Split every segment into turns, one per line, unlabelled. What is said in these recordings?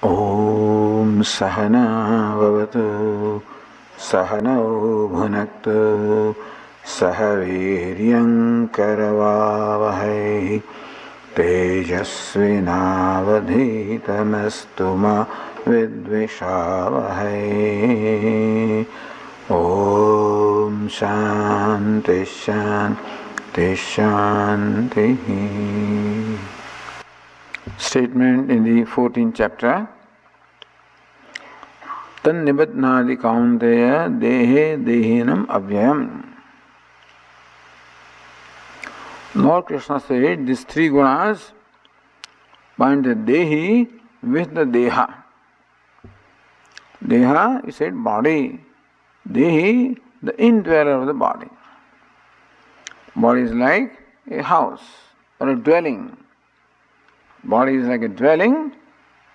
ॐ सहना भवतु सहनौ भुनक्तु सह वीर्यङ्करवावहै तेजस्विनावधीतमस्तु मा विद्विषावहै। ॐ शान्ति शान्ति शान्तिः. Statement in the 14th chapter. Tan nibatnadi kaunteya dehe dehinam avyayam. Lord Krishna said these three gunas bind the dehi with the deha. Deha, he said body. Dehi, the indweller of the body. Body is like a house or a dwelling. Body is like a dwelling,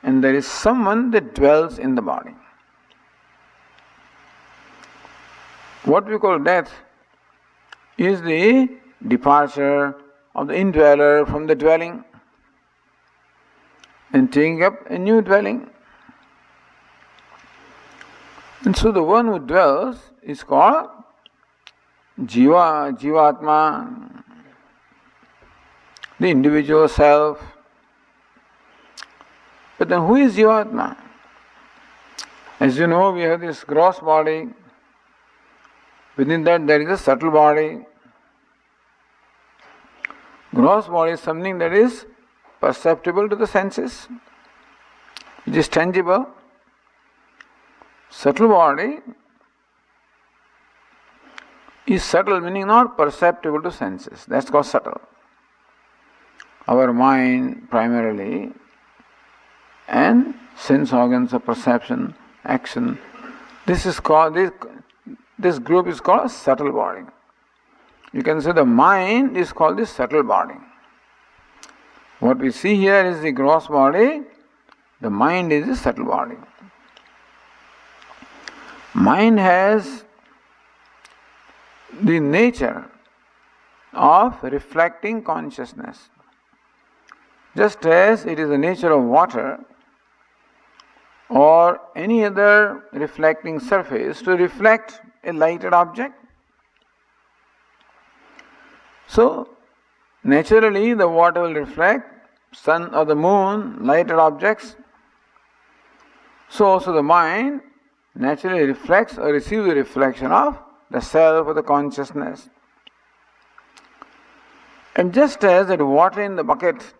and there is someone that dwells in the body. What we call death is the departure of the indweller from the dwelling and taking up a new dwelling. And so the one who dwells is called Jiva, Jivatma, the individual self. But then who is Jivatma? As you know, we have this gross body. Within that there is a subtle body. Gross body is something that is perceptible to the senses. It is tangible. Subtle body is subtle, meaning not perceptible to senses. That's called subtle. Our mind primarily and sense organs of perception, action. This group is called a subtle body. You can say the mind is called the subtle body. What we see here is the gross body, the mind is the subtle body. Mind has the nature of reflecting consciousness. Just as it is the nature of water or any other reflecting surface to reflect a lighted object. So, naturally the water will reflect sun or the moon, lighted objects. So also the mind naturally reflects or receives the reflection of the self or the consciousness. And just as that water in the bucket,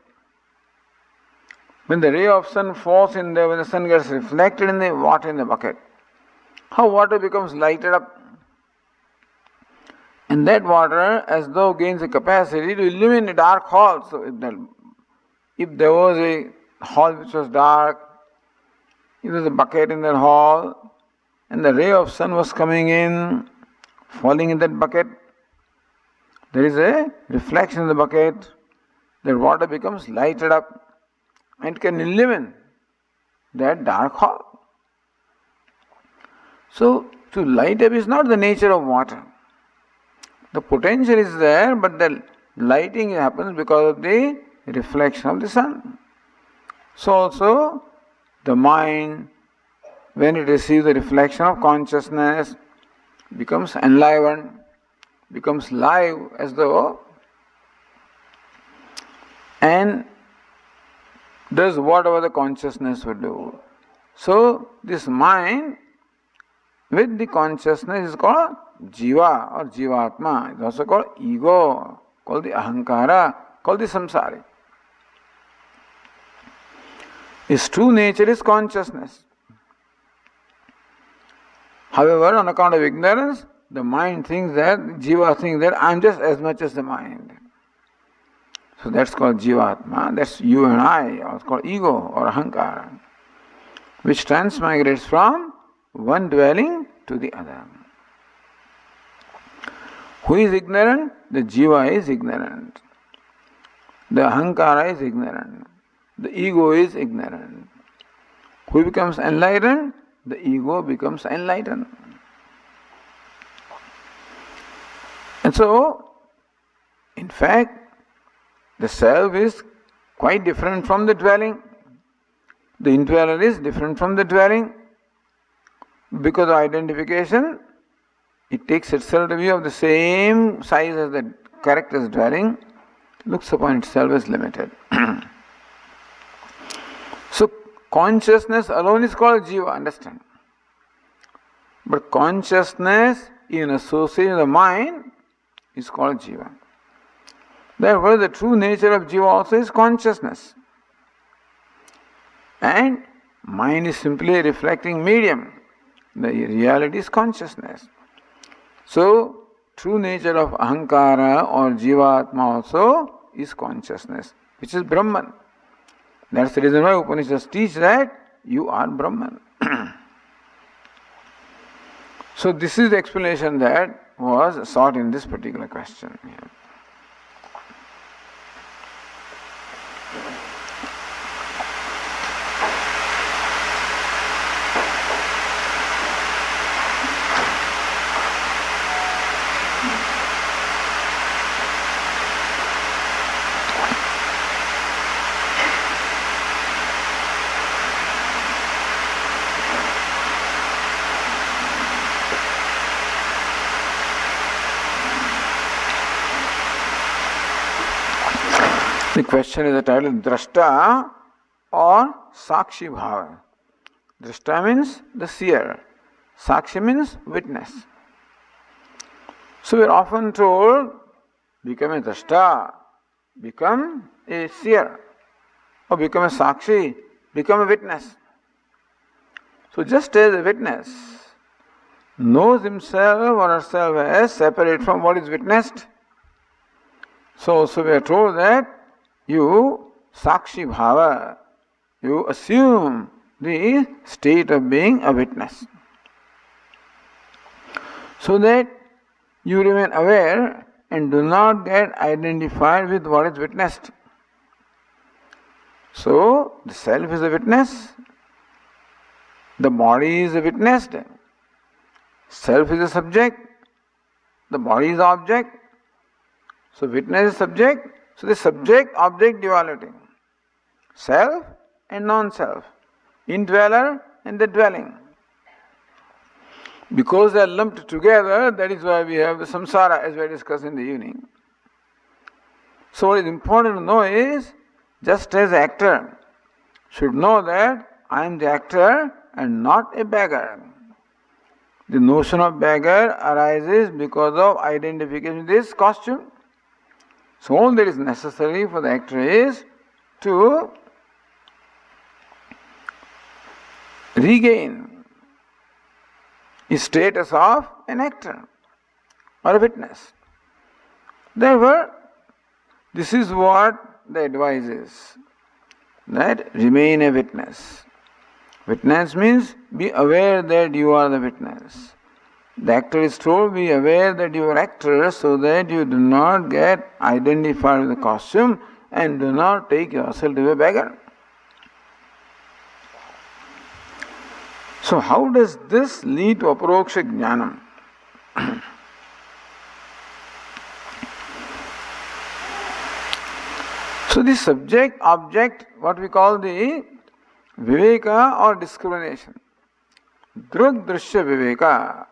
when the ray of sun falls in there, when the sun gets reflected in the water in the bucket, how water becomes lighted up. And that water as though gains a capacity to illumine a dark hall. So if there was a hall which was dark, if there was a bucket in that hall, and the ray of sun was coming in, falling in that bucket, there is a reflection in the bucket, that water becomes lighted up and can illumine that dark hall. So, to light up is not the nature of water. The potential is there, but the lighting happens because of the reflection of the sun. So also, the mind, when it receives the reflection of consciousness, becomes enlivened, becomes live as though, and does whatever the consciousness would do. So, this mind with the consciousness is called Jiva or Jivatma. It's also called ego, called the Ahankara, called the Samsari. Its true nature is consciousness. However, on account of ignorance, the mind thinks that, Jiva thinks that I am just as much as the mind. So that's called Jivatma, that's you and I, or it's called ego or Ahankara, which transmigrates from one dwelling to the other. Who is ignorant? The Jiva is ignorant. The Ahankara is ignorant. The ego is ignorant. Who becomes enlightened? The ego becomes enlightened. And so, in fact, the self is quite different from the dwelling. the indweller is different from the dwelling. Because of identification, it takes itself to be of the same size as the correct as dwelling, looks upon itself as limited. So consciousness alone is called jiva, understand? But consciousness in association with the mind is called jiva. Therefore, the true nature of jiva also is consciousness. And mind is simply a reflecting medium. The reality is consciousness. So, true nature of ahankara or jivatma also is consciousness, which is Brahman. That's the reason why Upanishads teach that you are Brahman. So, this is the explanation that was sought in this particular question. Yeah. The question is entitled Drashta or Sakshi Bhava. Drashta means the seer. Sakshi means witness. So we are often told, become a Drashta, become a seer, or become a Sakshi, become a witness. So just as a witness knows himself or herself as separate from what is witnessed, so also we are told that you Sakshi Bhava, you assume the state of being a witness, so that you remain aware and do not get identified with what is witnessed. So, the self is a witness, the body is a witnessed, self is a subject, the body is the object. So, witness is subject. So the subject-object duality, self and non-self, indweller and the dwelling. Because they are lumped together, that is why we have the samsara as we discussed in the evening. So what is important to know is, just as the actor should know that I am the actor and not a beggar. The notion of beggar arises because of identification with this costume. So all that is necessary for the actor is to regain his status of an actor or a witness. Therefore, this is what the advice is, that remain a witness. Witness means be aware that you are the witness. The actor is told, be aware that you are actor so that you do not get identified with the costume and do not take yourself to be a beggar. So how does this lead to aparoksha jnanam? So the subject, object, what we call the viveka or discrimination, drug drishya viveka,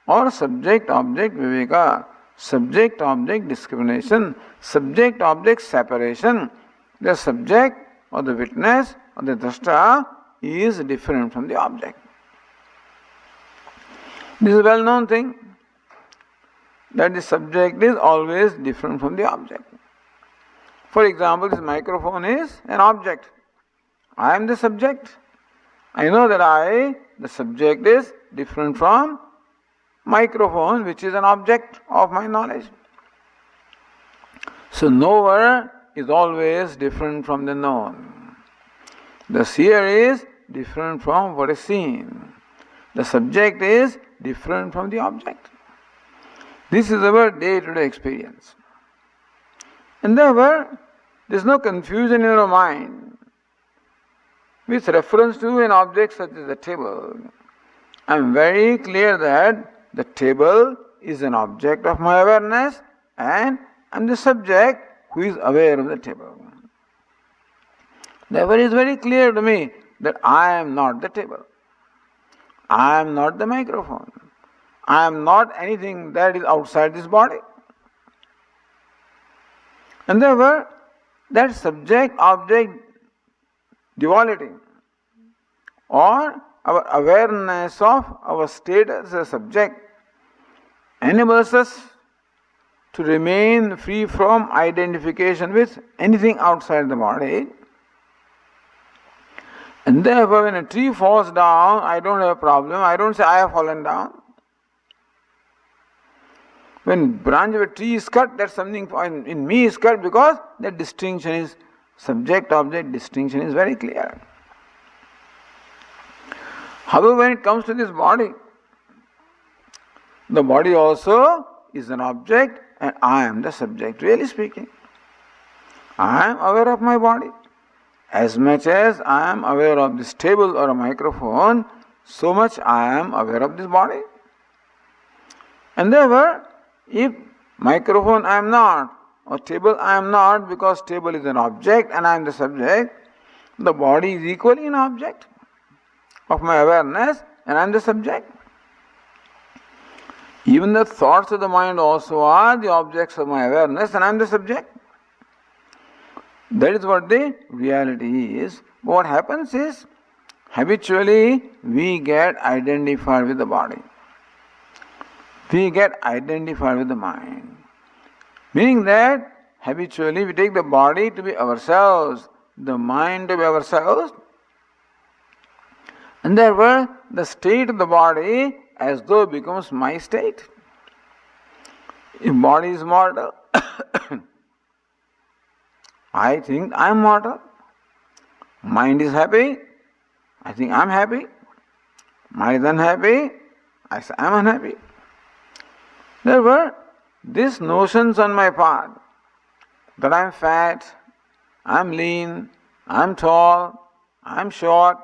or subject-object viveka, subject-object discrimination, subject-object separation. The subject or the witness or the drashta is different from the object. This is a well-known thing, that the subject is always different from the object. For example, this microphone is an object. I am the subject. I know that the subject is different from microphone, which is an object of my knowledge. So knower is always different from the known. The seer is different from what is seen. The subject is different from the object. This is our day-to-day experience. And therefore, there is no confusion in our mind with reference to an object such as a table. I am very clear that the table is an object of my awareness and I am the subject who is aware of the table. Therefore it is very clear to me that I am not the table. I am not the microphone. I am not anything that is outside this body. And therefore, that subject-object duality or our awareness of our state as a subject enables us to remain free from identification with anything outside the body. And therefore, when a tree falls down, I don't have a problem. I don't say I have fallen down. When branch of a tree is cut, that something in me is cut because that distinction is, subject-object distinction is very clear. However, when it comes to this body, the body also is an object and I am the subject, really speaking. I am aware of my body. As much as I am aware of this table or a microphone, so much I am aware of this body. And therefore, if microphone I am not, or table I am not, because table is an object and I am the subject, the body is equally an object of my awareness and I am the subject. Even the thoughts of the mind also are the objects of my awareness and I am the subject. That is what the reality is. What happens is, habitually we get identified with the body. We get identified with the mind. Meaning that habitually we take the body to be ourselves, the mind to be ourselves, and therefore the state of the body as though becomes my state. If body is mortal, I think I am mortal. Mind is happy, I think I am happy. Mind is unhappy, I say I am unhappy. Therefore, these notions on my part, that I am fat, I am lean, I am tall, I am short,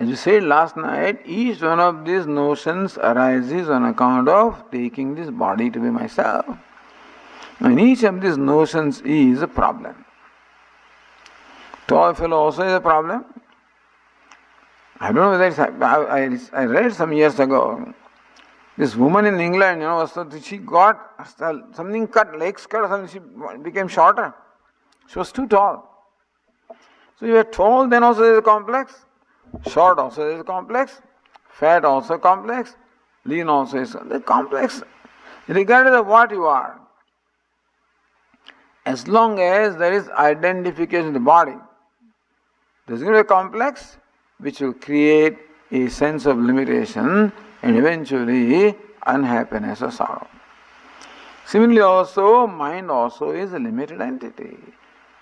as we said last night, each one of these notions arises on account of taking this body to be myself. And each of these notions is a problem. Tall fellow also is a problem. I don't know whether it's, I read some years ago, this woman in England, so she got something cut, legs cut or something, she became shorter. She was too tall. So you are tall, then also there is a complex. Short also there is a complex. Fat also complex. Lean also is a complex. Regardless of what you are, as long as there is identification of the body, there is going to be a complex which will create a sense of limitation and eventually unhappiness or sorrow. Similarly also, mind also is a limited entity.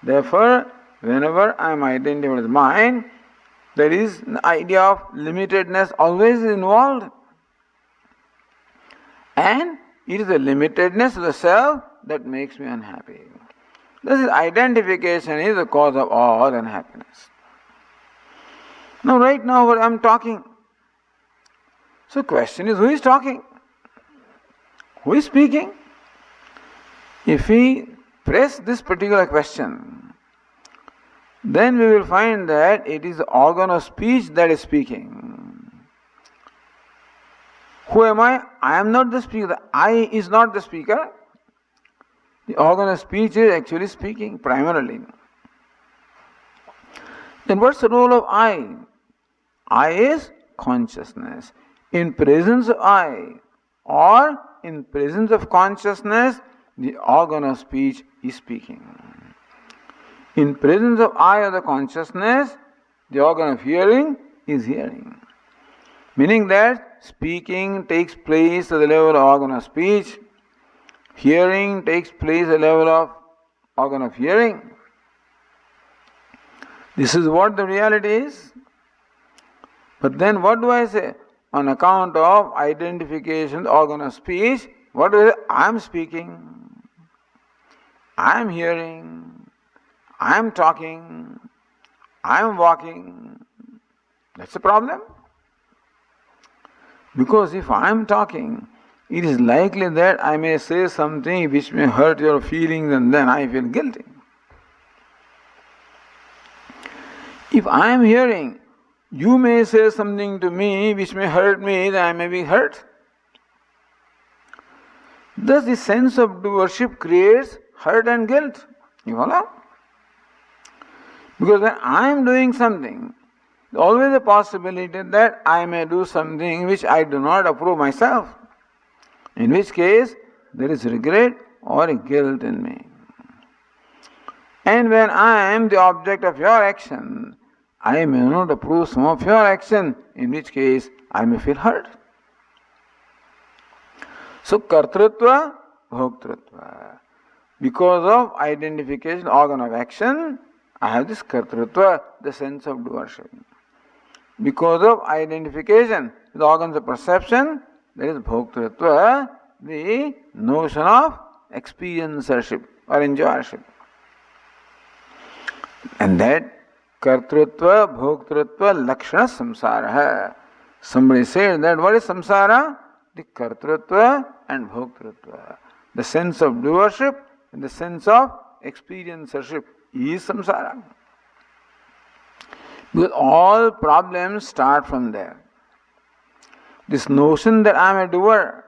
Therefore, whenever I am identified with mind, there is an idea of limitedness always involved. And it is the limitedness of the self that makes me unhappy. This is identification is the cause of all unhappiness. Now right now I am talking. So question is, who is talking? Who is speaking? If we press this particular question, then we will find that it is the organ of speech that is speaking. Who am I? I am not the speaker. The I is not the speaker. The organ of speech is actually speaking primarily. Then what's the role of I? I is consciousness. In presence of I or in presence of consciousness, the organ of speech is speaking. In presence of I or the consciousness, the organ of hearing is hearing. Meaning that speaking takes place at the level of organ of speech, hearing takes place at the level of organ of hearing. This is what the reality is. But then what do I say? On account of identification, the organ of speech, what do I say? I am speaking, I am hearing, I am talking, I am walking. That's the problem. Because if I am talking, it is likely that I may say something which may hurt your feelings and then I feel guilty. If I am hearing, you may say something to me which may hurt me, then I may be hurt. Thus the sense of doership creates hurt and guilt. You follow? Because when I am doing something, there is always a possibility that I may do something which I do not approve myself. In which case, there is regret or guilt in me. And when I am the object of your action, I may not approve some of your action, in which case I may feel hurt. So, kartrutva, bhoktrutva. Because of identification, organ of action, I have this kartrutva, the sense of doership. Because of identification, the organs of perception, there is bhoktrutva, the notion of experiencership or enjoyership. And that kartrutva, bhoktrutva, lakshana samsara hai. Somebody said that what is samsara? The kartrutva and bhoktrutva. The sense of doership and the sense of experiencership is samsara. Because all problems start from there. This notion that I am a doer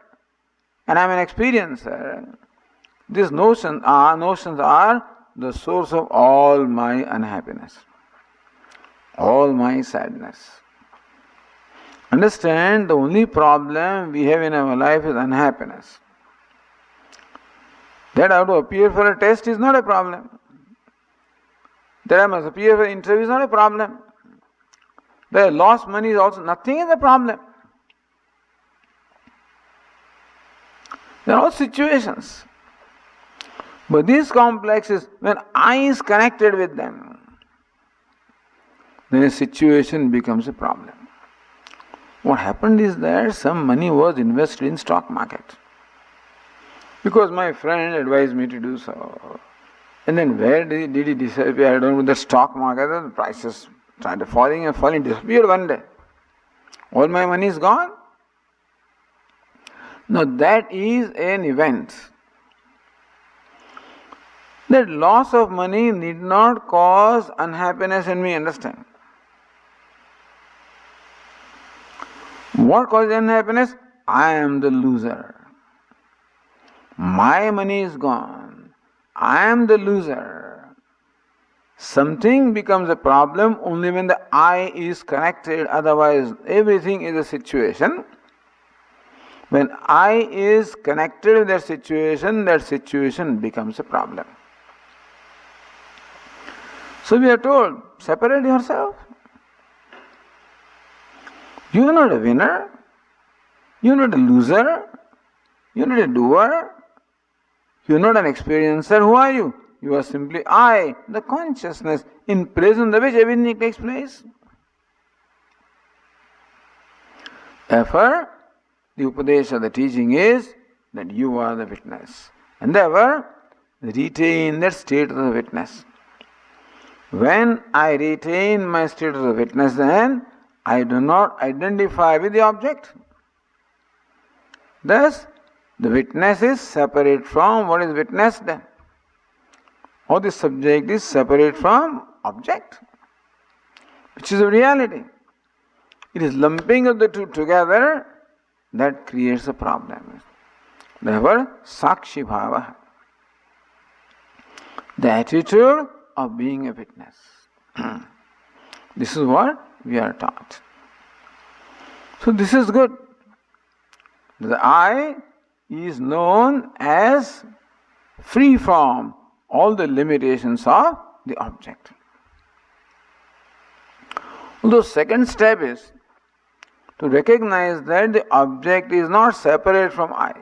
and I am an experiencer, these notions are the source of all my unhappiness, all my sadness. Understand, the only problem we have in our life is unhappiness. That I have to appear for a test is not a problem. That I must appear for an interview is not a problem. That I lost money is also nothing is a problem. They are all situations. But these complexes, when I is connected with them, then a situation becomes a problem. What happened is that some money was invested in stock market. Because my friend advised me to do so. And then where did he disappear? I don't know, the stock market, the prices started falling and falling, disappeared one day. All my money is gone. Now that is an event. That loss of money need not cause unhappiness in me, understand? What causes unhappiness? I am the loser. My money is gone. I am the loser. Something becomes a problem only when the I is connected, otherwise everything is a situation. When I is connected with that situation becomes a problem. So we are told, separate yourself. You are not a winner. You are not a loser. You are not a doer. You are not an experiencer. Who are you? You are simply I, the consciousness, in presence of which everything takes place. Therefore, the Upadesha, the teaching is that you are the witness. And therefore, retain that status of witness. When I retain my status of witness, then I do not identify with the object. Thus, the witness is separate from what is witnessed then. Or the subject is separate from object, which is a reality. It is lumping of the two together that creates a problem. Therefore, Sakshi Bhava, the attitude of being a witness. This is what we are taught. So this is good. The I is known as free from all the limitations of the object. The second step is to recognize that the object is not separate from I.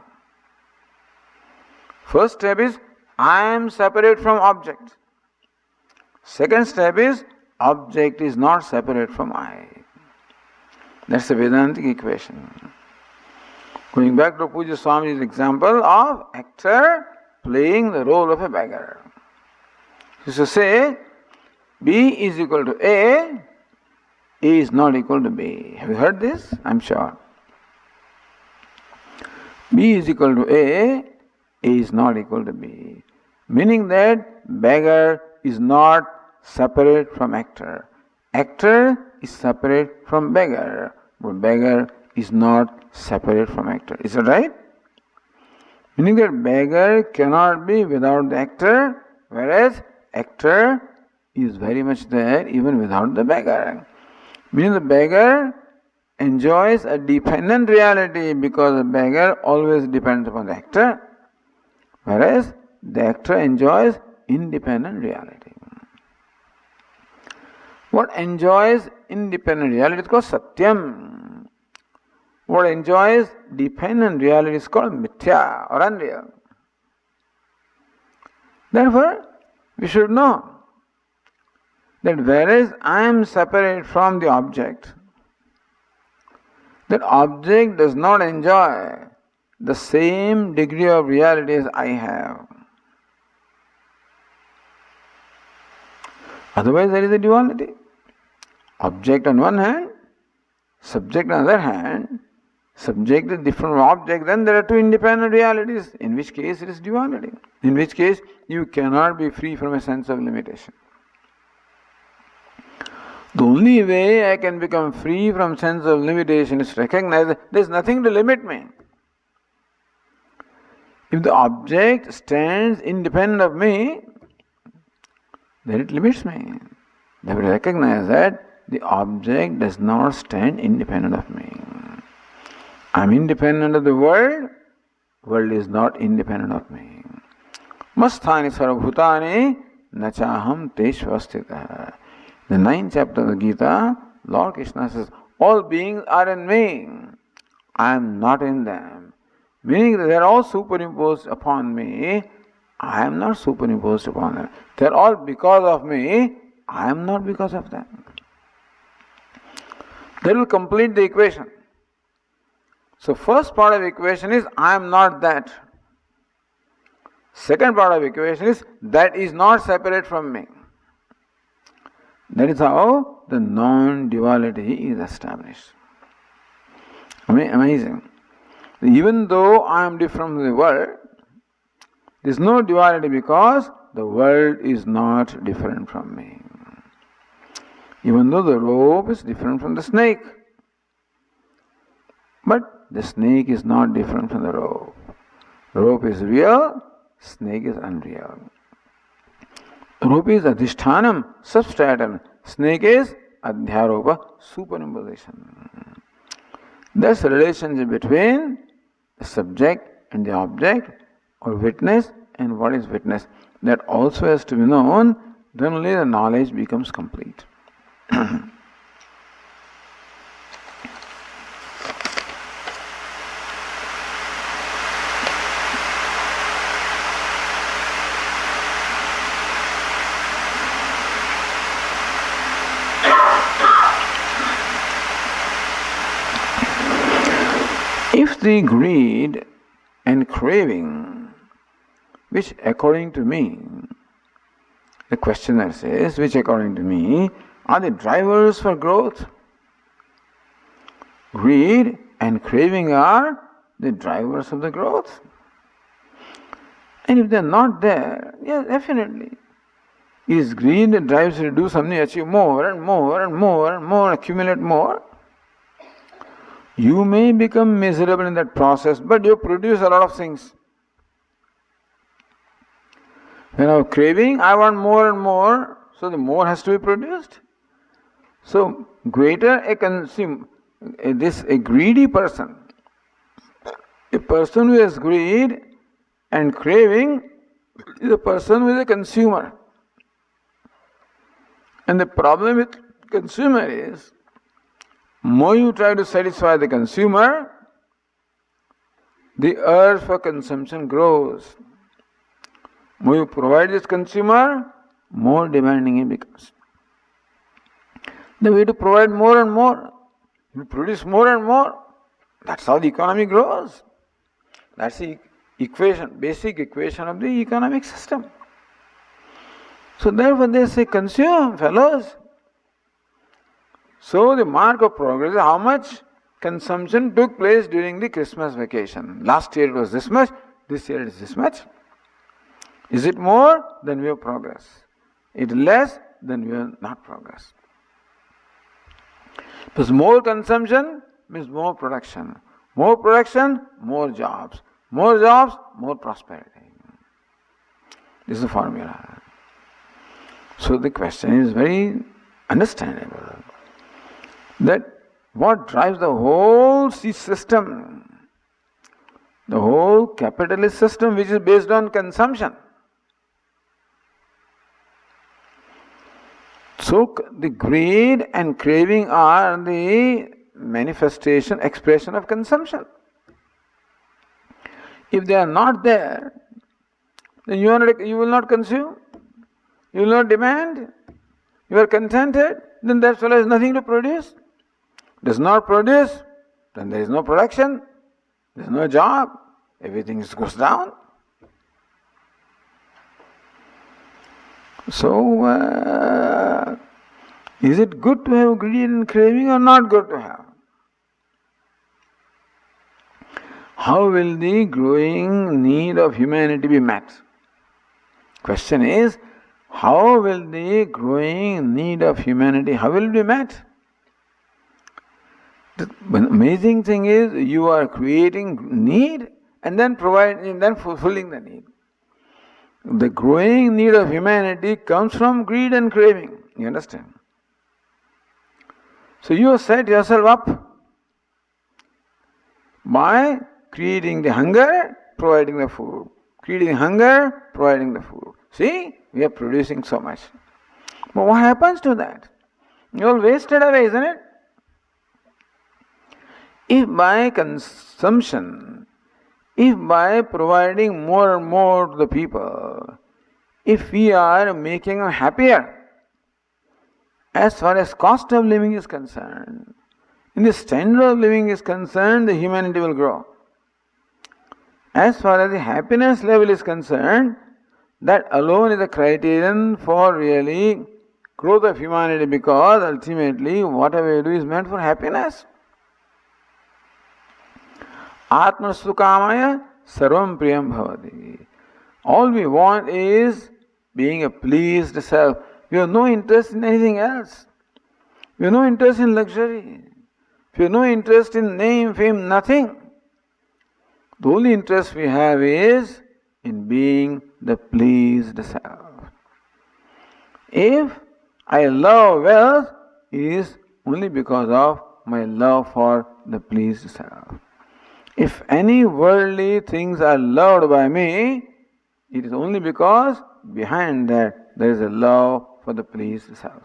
First step is I am separate from object. Second step is object is not separate from I. That's the Vedantic equation. Going back to Puja Swami's example of actor playing the role of a beggar. He used to say, B is equal to A is not equal to B. Have you heard this? I'm sure. B is equal to A is not equal to B. Meaning that beggar is not separate from actor. actor is separate from beggar, but beggar is not separate from actor. Is that right? Meaning that beggar cannot be without the actor, whereas actor is very much there even without the beggar. Meaning the beggar enjoys a dependent reality because the beggar always depends upon the actor, whereas the actor enjoys independent reality. What enjoys independent reality is called Satyam. What enjoys dependent reality is called Mithya or unreal. Therefore, we should know that whereas I am separate from the object, that object does not enjoy the same degree of reality as I have. Otherwise, there is a duality. Object on one hand, subject on the other hand. Subject is different from object, then there are two independent realities, in which case it is duality. In which case, you cannot be free from a sense of limitation. The only way I can become free from sense of limitation is to recognize that there is nothing to limit me. If the object stands independent of me, then it limits me. Therefore, recognize that the object does not stand independent of me. I am independent of the world is not independent of me. Masthani sarvabhutani nachaham teshvastita. The 9th chapter of the Gita, Lord Krishna says, all beings are in me, I am not in them. Meaning that they are all superimposed upon me, I am not superimposed upon them. They are all because of me, I am not because of them. That will complete the equation. So first part of the equation is I am not that. Second part of the equation is that is not separate from me. That is how the non-duality is established. Amazing. Even though I am different from the world, there is no duality because the world is not different from me. Even though the rope is different from the snake, but the snake is not different from the rope. Rope is real, snake is unreal. Rope is adhishthanam, substratum. Snake is adhyaropa, superimposition. That's the relationship between the subject and the object, or witness and what is witness. That also has to be known, then only the knowledge becomes complete. If the greed and craving, which according to me, the questioner says, which according to me are the drivers for growth. Greed and craving are the drivers of the growth. And if they are not there, yes, definitely. It is greed that drives you to do something, achieve more and more and more and more, accumulate more. You may become miserable in that process, but you produce a lot of things. When I have craving, I want more and more, so the more has to be produced. So, greater a greedy person, a person who has greed and craving is a person who is a consumer. And the problem with consumer is, more you try to satisfy the consumer, the urge for consumption grows. More you provide this consumer, more demanding he becomes. The way to provide more and more, you produce more and more. That's how the economy grows. That's the equation, basic equation of the economic system. So therefore they say, consume, fellows. So the mark of progress is how much consumption took place during the Christmas vacation. Last year it was this much, this year it is this much. Is it more? Then we have progress. It is less? Then we have not progress. Because more consumption means more production. More production, more jobs. More jobs, more prosperity. This is the formula. So the question is very understandable. That what drives the whole system, the whole capitalist system which is based on consumption. So the greed and craving are the manifestation, expression of consumption. If they are not there, then you will not consume, you will not demand, you are contented, then that fellow has nothing to produce. Does not produce, then there is no production, there is no job, everything goes down. So, is it good to have greed and craving or not good to have? How will the growing need of humanity be met? Question is, how will the growing need of humanity, how will it be met? The amazing thing is, you are creating need and then fulfilling the need. The growing need of humanity comes from greed and craving. You understand? So you have set yourself up by creating the hunger, providing the food. Creating hunger, providing the food. See, we are producing so much. But what happens to that? You all wasted away, isn't it? If by consumption, if by providing more and more to the people, if we are making them happier, as far as cost of living is concerned, in the standard of living is concerned, the humanity will grow. As far as the happiness level is concerned, that alone is a criterion for really growth of humanity, because ultimately whatever you do is meant for happiness. Atma sukamaya sarvam priyam bhavati. All we want is being a pleased self. We have no interest in anything else. We have no interest in luxury. We have no interest in name, fame, nothing. The only interest we have is in being the pleased self. If I love wealth, it is only because of my love for the pleased self. If any worldly things are loved by me, it is only because behind that there is a love for the pleased self.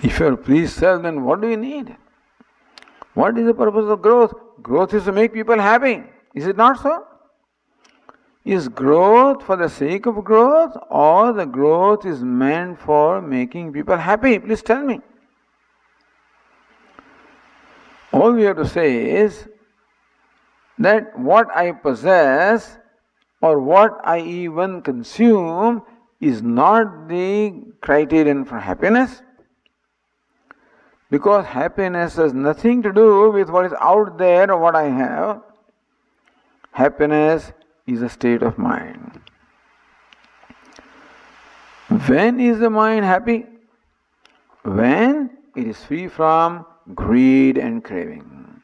If you are pleased self, then what do you need? What is the purpose of growth? Growth is to make people happy. Is it not so? Is growth for the sake of growth, or the growth is meant for making people happy? Please tell me. All we have to say is that what I possess or what I even consume is not the criterion for happiness, because happiness has nothing to do with what is out there or what I have. Happiness is a state of mind. When is the mind happy? When it is free from greed and craving.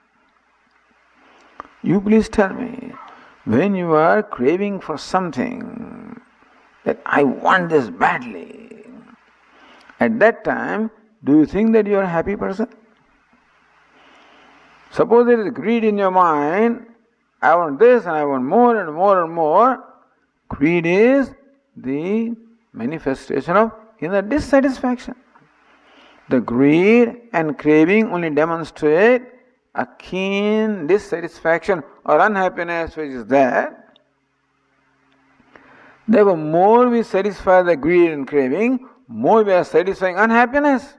You please tell me, when you are craving for something, that I want this badly, at that time, do you think that you are a happy person? Suppose there is greed in your mind, I want this and I want more and more and more. Greed is the manifestation of inner dissatisfaction. The greed and craving only demonstrate a keen dissatisfaction or unhappiness which is there. Therefore, more we satisfy the greed and craving, more we are satisfying unhappiness.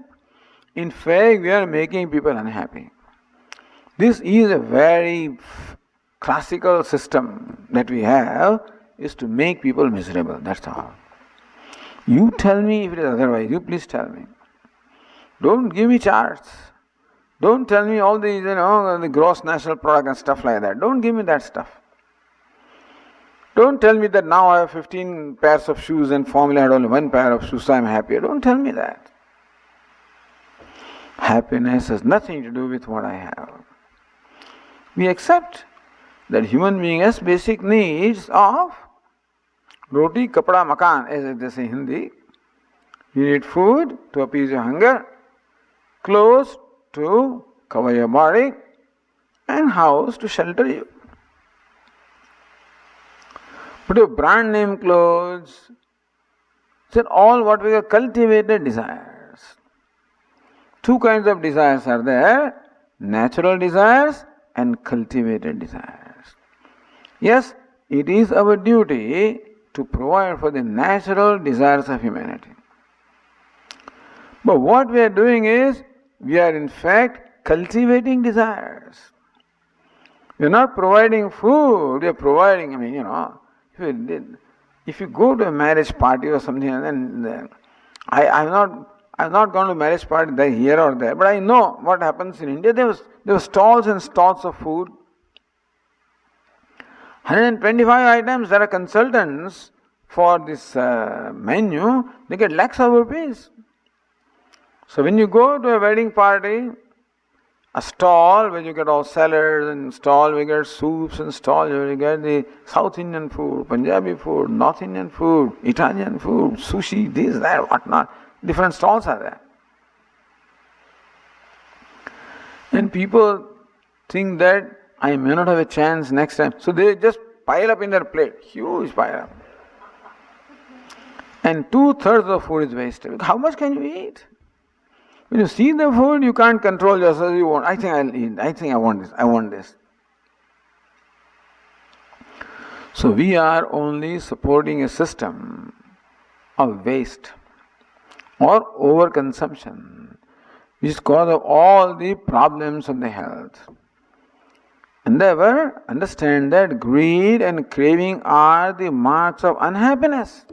In fact, we are making people unhappy. This is a very classical system that we have, is to make people miserable. That's all. You tell me if it is otherwise. You please tell me. Don't give me charts. Don't tell me all these, the gross national product and stuff like that. Don't give me that stuff. Don't tell me that now I have 15 pairs of shoes and formerly I had only one pair of shoes, so I am happier. Don't tell me that. happiness has nothing to do with what I have. We accept that human being has basic needs of roti, kapda, makan, as they say in Hindi. You need food to appease your hunger, clothes to cover your body, and house to shelter you. But your brand name clothes, they're all what we call cultivated desires. Two kinds of desires are there, natural desires and cultivated desires. Yes, it is our duty to provide for the natural desires of humanity. But what we are doing is, we are in fact cultivating desires. We are not providing food, we are providing, if you go to a marriage party or something, then I've not gone to a marriage party there, here or there, but I know what happens in India. There were stalls and stalls of food. 125 items, there are consultants for this menu, they get lakhs of rupees. So when you go to a wedding party, a stall where you get all salads, and stall where you get soups, and stall where you get the South Indian food, Punjabi food, North Indian food, Italian food, sushi, this, that, whatnot. Different stalls are there. And people think that I may not have a chance next time. So they just pile up in their plate, huge pile up. And 2/3 of the food is wasted. How much can you eat? When you see the food, you can't control yourself. You want, I think I'll eat. I think I want this. I want this. So we are only supporting a system of waste or overconsumption, which is cause of all the problems of the health. And therefore, understand that greed and craving are the marks of unhappiness.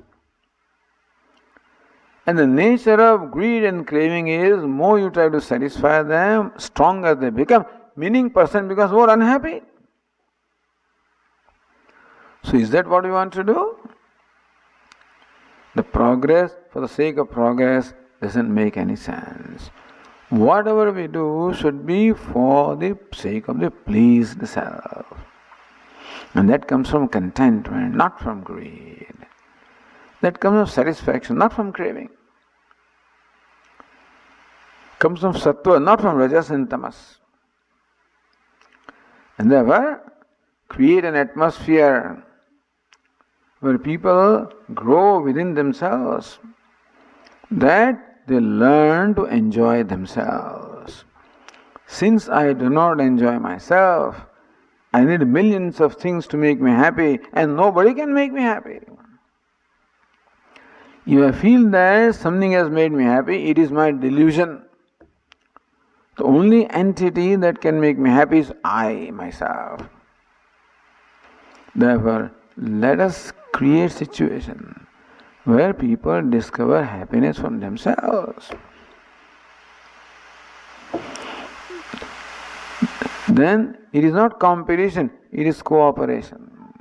And the nature of greed and craving is, more you try to satisfy them, stronger they become, meaning person becomes more unhappy. So is that what we want to do? The progress for the sake of progress doesn't make any sense. Whatever we do should be for the sake of the pleased self. And that comes from contentment, not from greed. That comes from satisfaction, not from craving. Comes from sattva, not from rajas and tamas. And therefore, create an atmosphere where people grow within themselves, that they learn to enjoy themselves. Since I do not enjoy myself, I need millions of things to make me happy, and nobody can make me happy. If I feel that something has made me happy, it is my delusion. The only entity that can make me happy is I, myself. Therefore, let us create situation where people discover happiness from themselves. Then it is not competition, it is cooperation.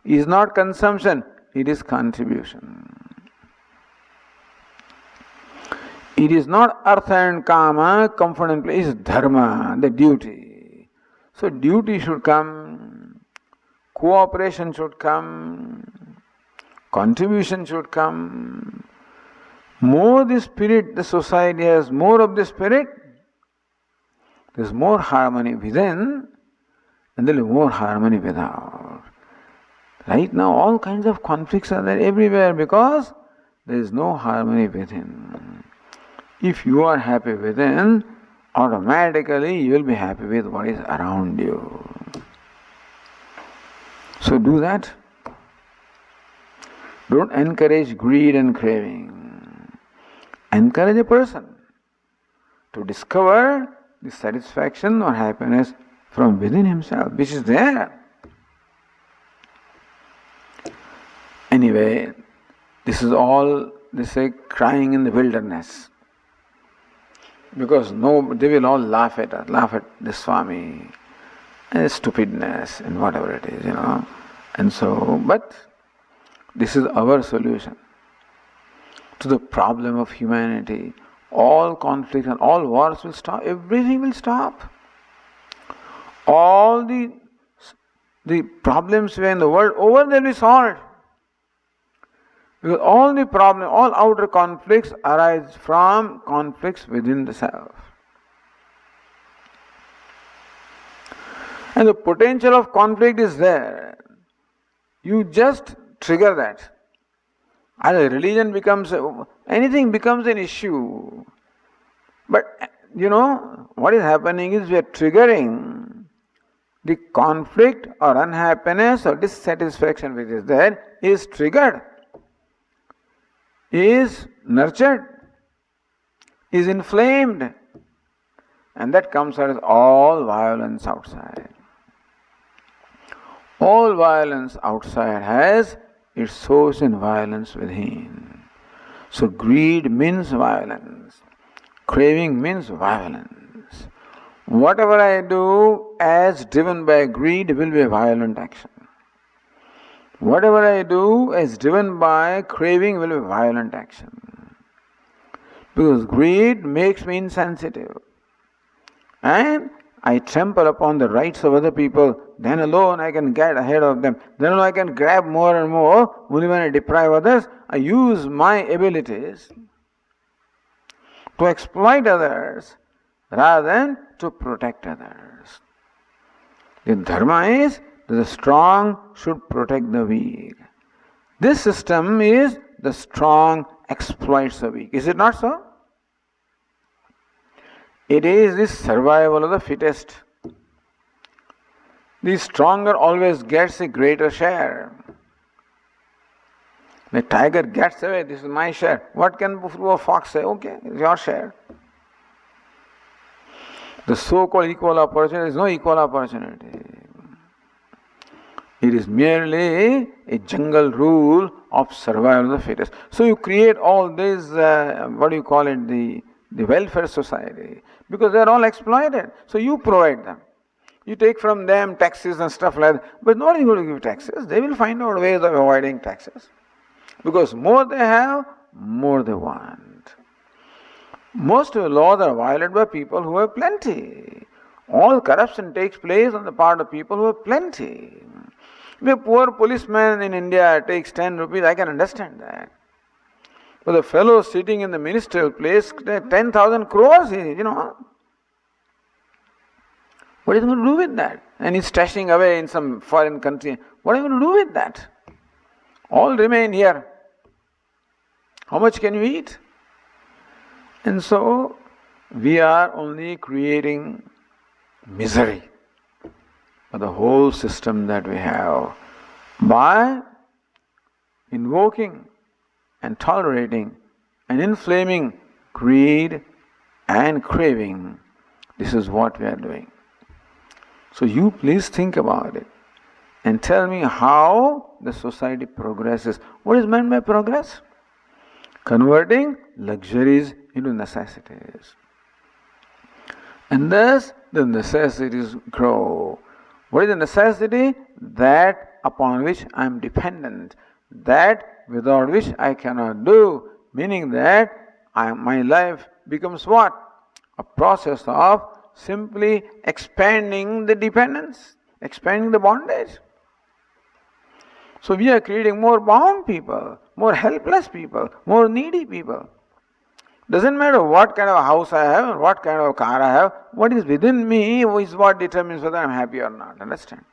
It is not consumption, it is contribution. It is not artha and kama, comfort and pleasure, it is dharma, the duty. So duty should come, cooperation should come, contribution should come. More the spirit, the society has more of the spirit, there is more harmony within, and there is more harmony without. Right now all kinds of conflicts are there everywhere because there is no harmony within. If you are happy within, automatically you will be happy with what is around you. So do that. Don't encourage greed and craving. Encourage a person to discover the satisfaction or happiness from within himself, which is there. Anyway, this is all, they say, crying in the wilderness. Because they will all laugh at us, laugh at the Swami, and stupidness and whatever it is, And so, but this is our solution to the problem of humanity. all conflicts and all wars will stop. Everything will stop. All the problems were in the world over, they'll be solved. Because all the problems, all outer conflicts arise from conflicts within the self. And the potential of conflict is there. You just trigger that. Either religion becomes, anything becomes an issue. But what is happening is we are triggering the conflict or unhappiness or dissatisfaction which is there is triggered, is nurtured, is inflamed, and that comes out as all violence outside. All violence outside has its source in violence within. So greed means violence. Craving means violence. Whatever I do as driven by greed will be a violent action. Whatever I do as driven by craving will be violent action. Because greed makes me insensitive. And I trample upon the rights of other people, then alone I can get ahead of them. Then alone I can grab more and more. Only when I deprive others, I use my abilities to exploit others rather than to protect others. The dharma is that the strong should protect the weak. This system is the strong exploits the weak. Is it not so? It is the survival of the fittest. The stronger always gets a greater share. The tiger gets away, this is my share. What can a fox say? Okay, it's your share. The so-called equal opportunity is no equal opportunity. It is merely a jungle rule of survival of the fittest. So you create all this, the welfare society, because they are all exploited. So you provide them. You take from them taxes and stuff like that. But nobody is going to give taxes. They will find out ways of avoiding taxes. Because more they have, more they want. Most of the laws are violated by people who have plenty. All corruption takes place on the part of people who have plenty. If a poor policeman in India takes 10 rupees, I can understand that. But the fellow sitting in the ministerial place, 10,000 crores, what is he going to do with that? And he's stashing away in some foreign country. What are you going to do with that? All remain here. How much can you eat? And so, we are only creating misery for the whole system that we have by invoking and tolerating and inflaming greed and craving. This is what we are doing. So you please think about it and tell me how the society progresses. What is meant by progress? Converting luxuries into necessities. And thus the necessities grow. What is the necessity? That upon which I am dependent. That without which I cannot do. Meaning that my life becomes what? A process of simply expanding the dependence, expanding the bondage. So we are creating more bound people, more helpless people, more needy people. Doesn't matter what kind of a house I have or what kind of a car I have, what is within me is what determines whether I am happy or not. Understand?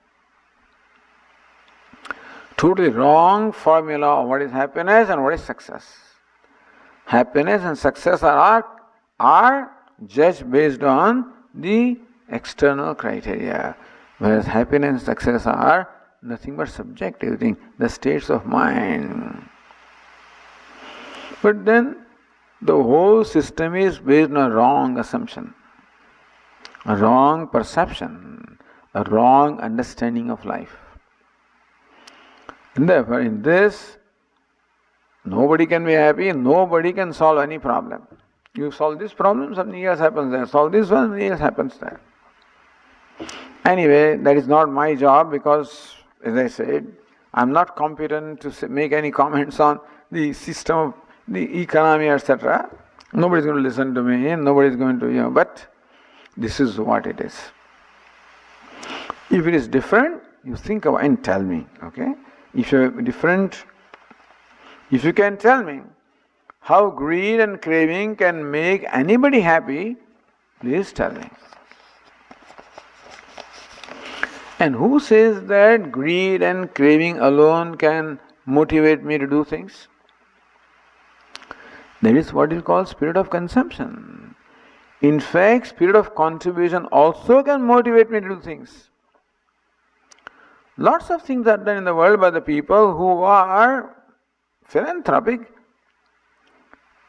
Totally wrong formula of what is happiness and what is success. Happiness and success are judged based on the external criteria, whereas happiness and success are nothing but subjective things, the states of mind. But then the whole system is based on a wrong assumption, a wrong perception, a wrong understanding of life. And therefore, in this, nobody can be happy, nobody can solve any problem. You solve this problem, something else happens there. Solve this one, something else happens there. Anyway, that is not my job because, as I said, I am not competent to make any comments on the system of the economy, etc. Nobody's going to listen to me, nobody's going to, but this is what it is. If it is different, you think about and tell me, okay? If you're different, if you can tell me how greed and craving can make anybody happy, please tell me. And who says that greed and craving alone can motivate me to do things? That is what is called spirit of consumption. In fact, spirit of contribution also can motivate me to do things. Lots of things are done in the world by the people who are philanthropic,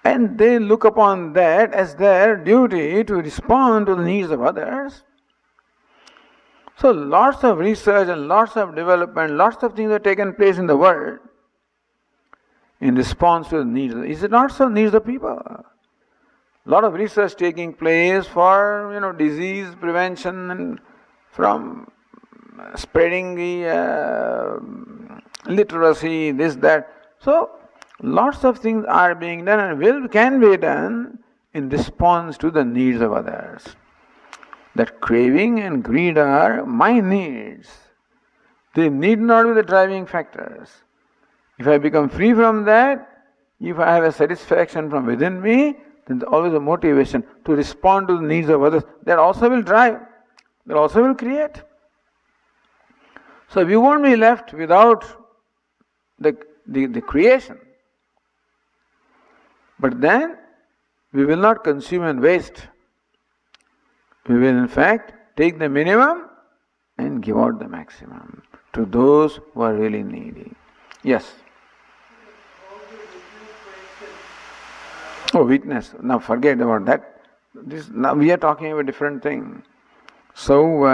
and they look upon that as their duty to respond to the needs of others. So lots of research and lots of development, lots of things have taken place in the world in response to the needs. Is it not so? Needs of people. A lot of research taking place for disease prevention and from spreading the literacy, this, that. So lots of things are being done and can be done in response to the needs of others. That craving and greed are my needs. They need not be the driving factors. If I become free from that, if I have a satisfaction from within me, then there's always a motivation to respond to the needs of others. That also will drive, that also will create. So we won't be left without the creation. But then we will not consume and waste. We will in fact take the minimum and give out the maximum to those who are really needy. Yes? Oh, witness. Now forget about that. Now we are talking about a different thing. So,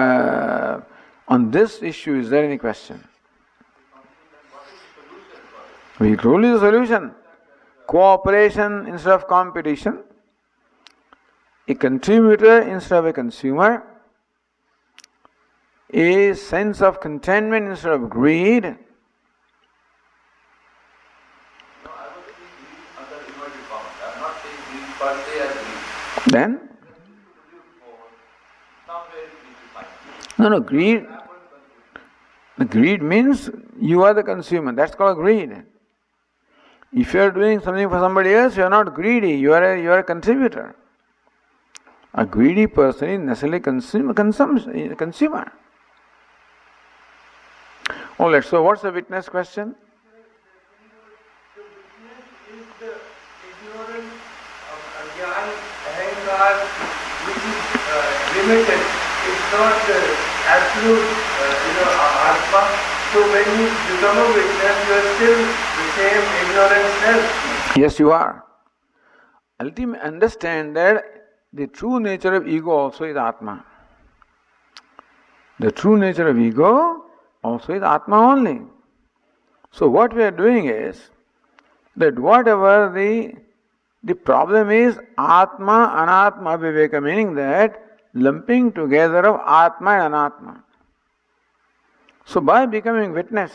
on this issue, is there any question? We told you the solution. Cooperation instead of competition. A contributor instead of a consumer. A sense of contentment instead of greed.
No, I was saying greed under inverted commas. I am not saying greed per se as greed.
Then? No, greed. The greed means you are the consumer. That's called greed. If you are doing something for somebody else, you are not greedy. You are a contributor. A greedy person is necessarily a consumer. Alright, so what's the witness question?
The witness is the ignorance of ajnana, ahankar, which is limited. It's not absolute, atma. So when you become a witness, you are still the same ignorant self.
Yes, you are. Ultimately, understand that the true nature of ego also is Atma. The true nature of ego also is Atma only. So what we are doing is that whatever the problem is Atma, Anatma, Viveka, meaning that lumping together of Atma and Anatma. So by becoming witness,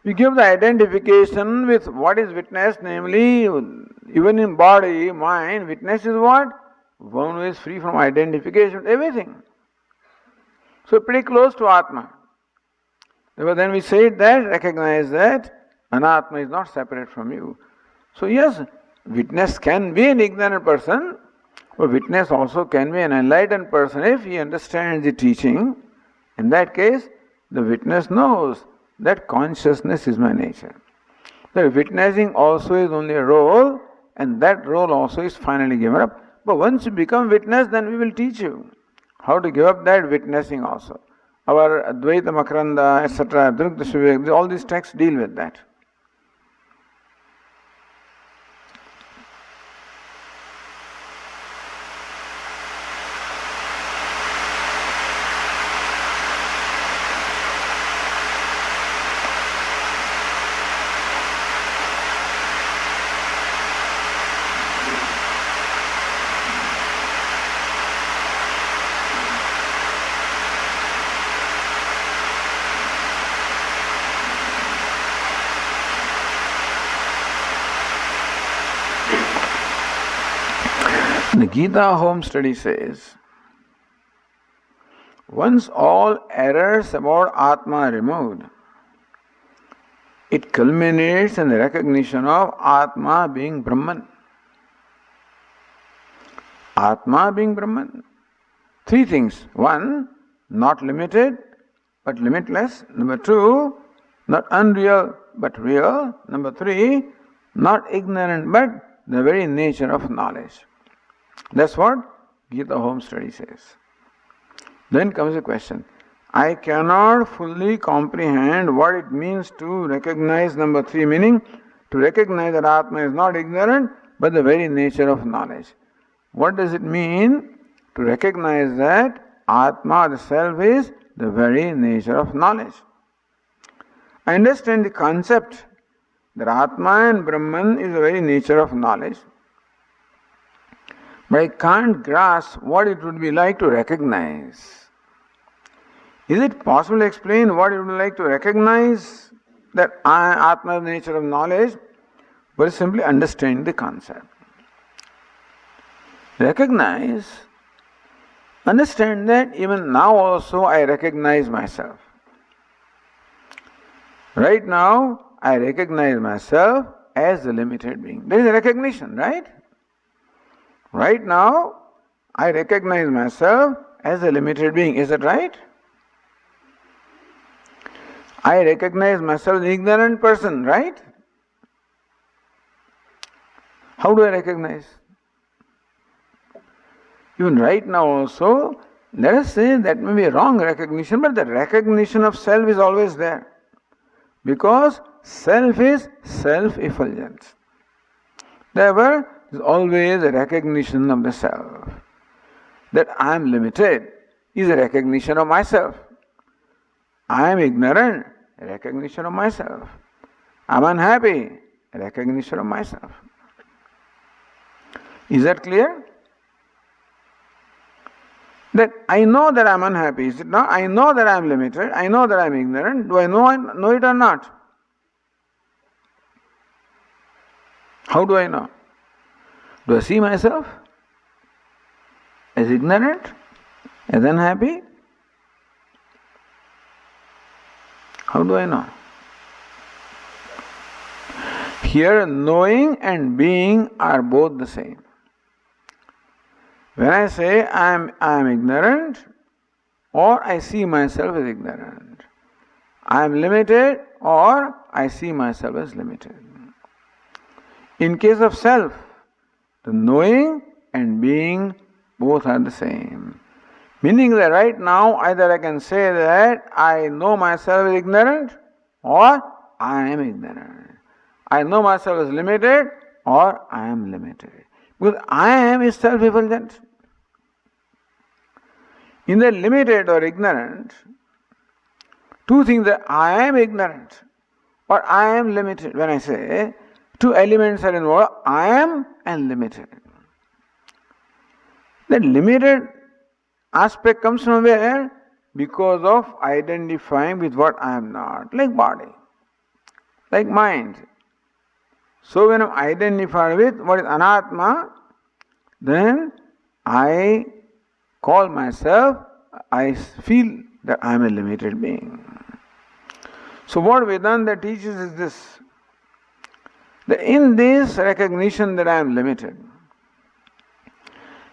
we give the identification with what is witness, namely, even in body, mind, witness is what? One who is free from identification with everything. So pretty close to Atma. Therefore then we said that, recognize that Anatma is not separate from you. So yes, witness can be an ignorant person, but witness also can be an enlightened person if he understands the teaching. In that case, the witness knows that consciousness is my nature. The witnessing also is only a role, and that role also is finally given up. But once you become witness, then we will teach you how to give up that witnessing also. Our Advaita Makaranda, etc., Drukdashvivek, all these texts deal with that. The Gita home study says, once all errors about Atma are removed, it culminates in the recognition of Atma being Brahman. Atma being Brahman. Three things. One, not limited but limitless. Number two, not unreal but real. Number three, not ignorant but the very nature of knowledge. That's what Gita home study says. Then comes the question. I cannot fully comprehend what it means to recognize number three, meaning to recognize that Atma is not ignorant but the very nature of knowledge. What does it mean to recognize that Atma, the self, is the very nature of knowledge? I understand the concept that Atma and Brahman is the very nature of knowledge, but I can't grasp what it would be like to recognize. Is it possible to explain what it would be like to recognize that Atma is the nature of knowledge, but simply understand the concept? Recognize, understand that even now also I recognize myself. Right now I recognize myself as a limited being. There is a recognition, right? Right now I recognize myself as a limited being. Is that right? I recognize myself as an ignorant person, right? How do I recognize? Even right now also, let us say that may be a wrong recognition, but the recognition of self is always there. Because self is self-effulgence. Therefore, there is always a recognition of the self. That I am limited is a recognition of myself. I am ignorant, a recognition of myself. I am unhappy, a recognition of myself. Is that clear? That I know that I am unhappy, is it not? I know that I am limited, I know that I am ignorant. Do I know it or not? How do I know? Do I see myself as ignorant, as unhappy? How do I know? Here, knowing and being are both the same. When I say I am ignorant, or I see myself as ignorant, I am limited, or I see myself as limited. In case of self, the knowing and being both are the same. Meaning that right now either I can say that I know myself as ignorant or I am ignorant. I know myself as limited or I am limited. Because I am is self-effulgent. In the limited or ignorant, two things that I am ignorant or I am limited. When I say two elements are involved, I am and limited. The limited aspect comes from where? Because of identifying with what I am not, like body, like mind. So when I am identified with what is anatma, then I call myself, I feel that I am a limited being. So what Vedanta teaches is this, that in this recognition that I am limited,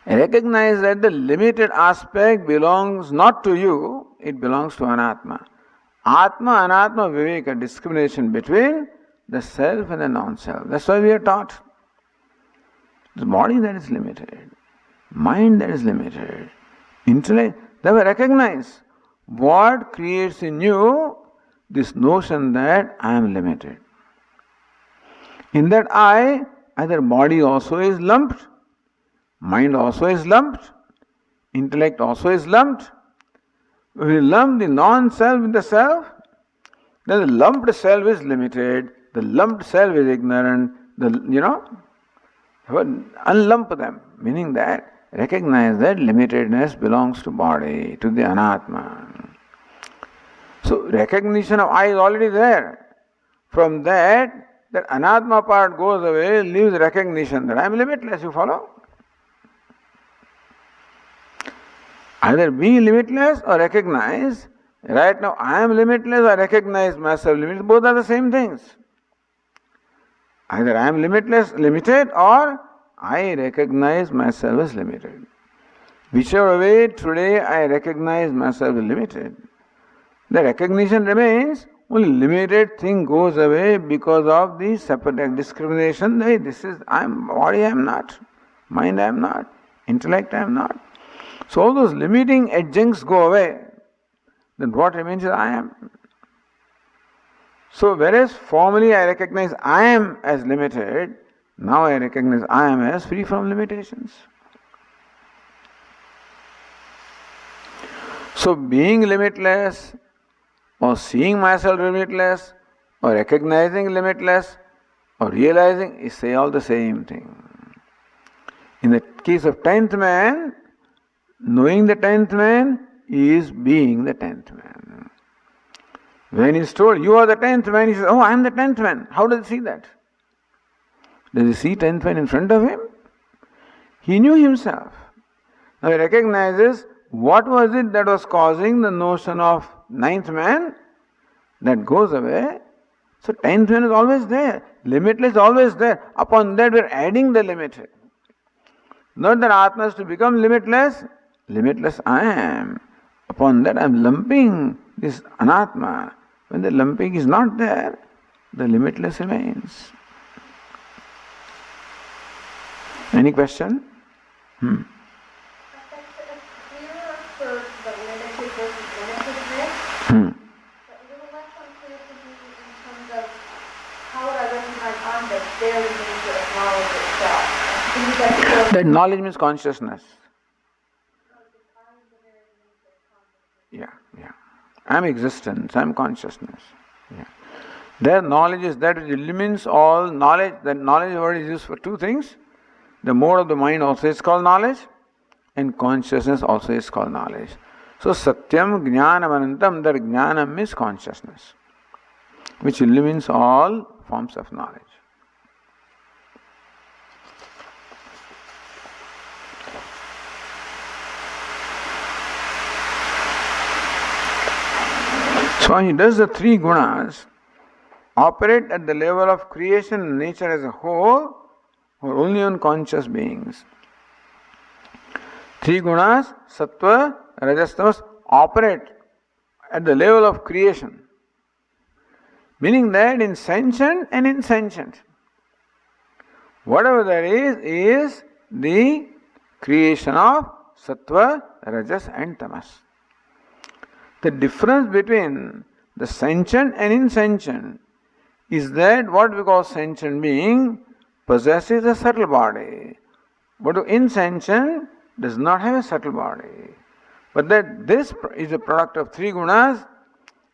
recognize that the limited aspect belongs not to you, it belongs to anatma. Atma, anatma, viveka, discrimination between the self and the non-self. That's why we are taught. The body that is limited, mind that is limited, intellect, they will recognize what creates in you this notion that I am limited. In that I, either body also is lumped, mind also is lumped, intellect also is lumped. When we lump the non-self with the self, then the lumped self is limited, the lumped self is ignorant, unlump them, meaning that recognize that limitedness belongs to body, to the anatma. So recognition of I is already there. From that anatma part goes away, leaves recognition that I am limitless, you follow? Either be limitless or recognize. Right now I am limitless, I recognize myself limitless. Both are the same things. Either I am limitless, limited, or I recognize myself as limited. Whichever way today I recognize myself as limited, the recognition remains, only limited thing goes away because of the separate discrimination. Hey, this is, I am body, I am not. Mind, I am not. Intellect, I am not. So all those limiting adjuncts go away. Then what remains is I am. So whereas formerly I recognize I am as limited, now I recognize I am as free from limitations. So being limitless, or seeing myself limitless, or recognizing limitless, or realizing is say all the same thing. In the case of 10th man, knowing the 10th man is being the 10th man. When he is told, you are the 10th man, he says, oh, I am the 10th man. How does he see that? Does he see 10th man in front of him? He knew himself. Now he recognizes what was it that was causing the notion of 9th man. That goes away. So 10th man is always there. Limitless is always there. Upon that we are adding the limited. Not that Atma is to become limitless. Limitless I am. Upon that I am lumping this anatma. When the lumping is not there, the limitless remains. Any question?
It's clearer for the limited versus limitedness, but a little less unclear to me in terms of how would I recognize on the very nature of knowledge itself. Can you guys still
That knowledge means consciousness. Yeah. I am existence, I am consciousness. Yeah. Their knowledge is that which illumines all knowledge. That knowledge word is used for two things. The mode of the mind also is called knowledge, and consciousness also is called knowledge. So Satyam Jnanam Anantam, that Jnanam is consciousness, which illumines all forms of knowledge. So he does the three gunas operate at the level of creation and nature as a whole, or only on conscious beings. Three gunas, sattva, rajas, tamas, operate at the level of creation. Meaning that in sentient and insentient, whatever there is the creation of sattva, rajas and tamas. The difference between the sentient and insentient is that what we call sentient being possesses a subtle body, but insentient does not have a subtle body. But that this is a product of three gunas,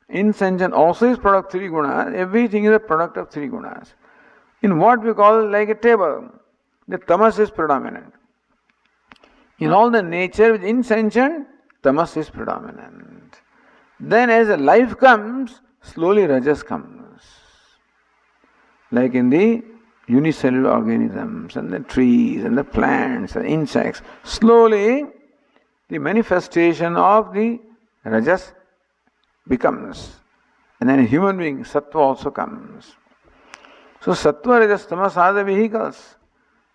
insentient also is product of three gunas, everything is a product of three gunas. In what we call like a table, the tamas is predominant. In all the nature which is insentient, tamas is predominant. Then as the life comes, slowly rajas comes. Like in the unicellular organisms and the trees and the plants and insects, slowly the manifestation of the rajas becomes. And then a human being, sattva also comes. So sattva, rajas, tamas are the vehicles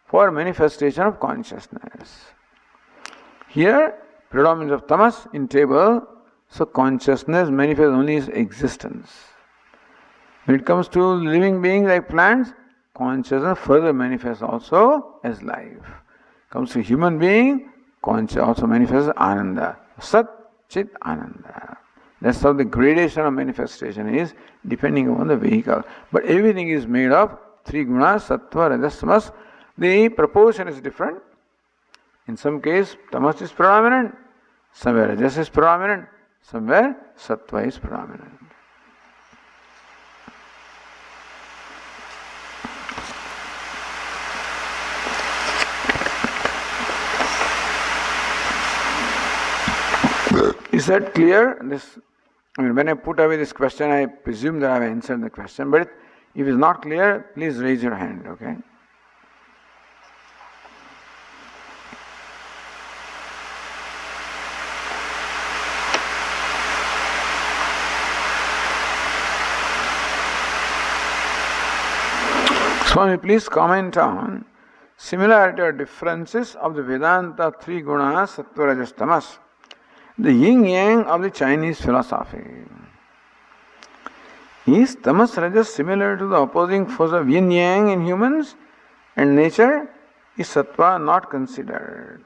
for manifestation of consciousness. Here, predominance of tamas in table, so consciousness manifests only as existence. When it comes to living beings like plants, consciousness further manifests also as life. Comes to human being, consciousness also manifests as ananda. Sat, Chit, Ananda. That's how the gradation of manifestation is, depending upon the vehicle. But everything is made of three gunas, sattva, rajas, tamas. The proportion is different. In some case, tamas is predominant, somewhere rajas is predominant, somewhere sattva is predominant. Is that clear? When I put away this question, I presume that I have answered the question. But if it's not clear, please raise your hand, okay? Swami, please comment on similarity or differences of the Vedanta three gunas, sattva, rajas, tamas, the yin yang of the Chinese philosophy. Is tamas rajas similar to the opposing force of yin yang in humans and nature? Is sattva not considered?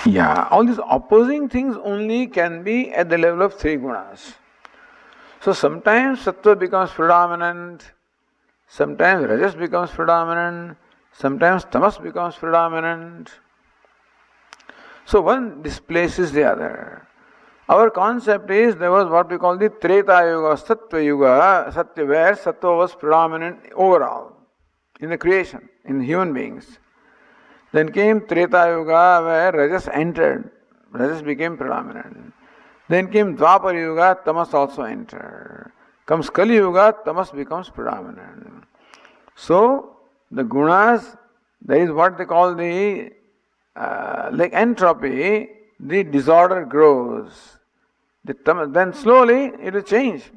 Yeah, all these opposing things only can be at the level of three gunas. So sometimes sattva becomes predominant, sometimes rajas becomes predominant, sometimes tamas becomes predominant. So one displaces the other. Our concept is there was what we call the Treta Yuga, Sattva Yuga, Satya, where Sattva was predominant overall in the creation, in human beings. Then came Treta Yuga where Rajas entered, Rajas became predominant. Then came Dwapar Yuga, Tamas also entered. Comes Kali Yuga, Tamas becomes predominant. So the gunas, that is what they call the like entropy, the disorder grows. Then slowly it will change.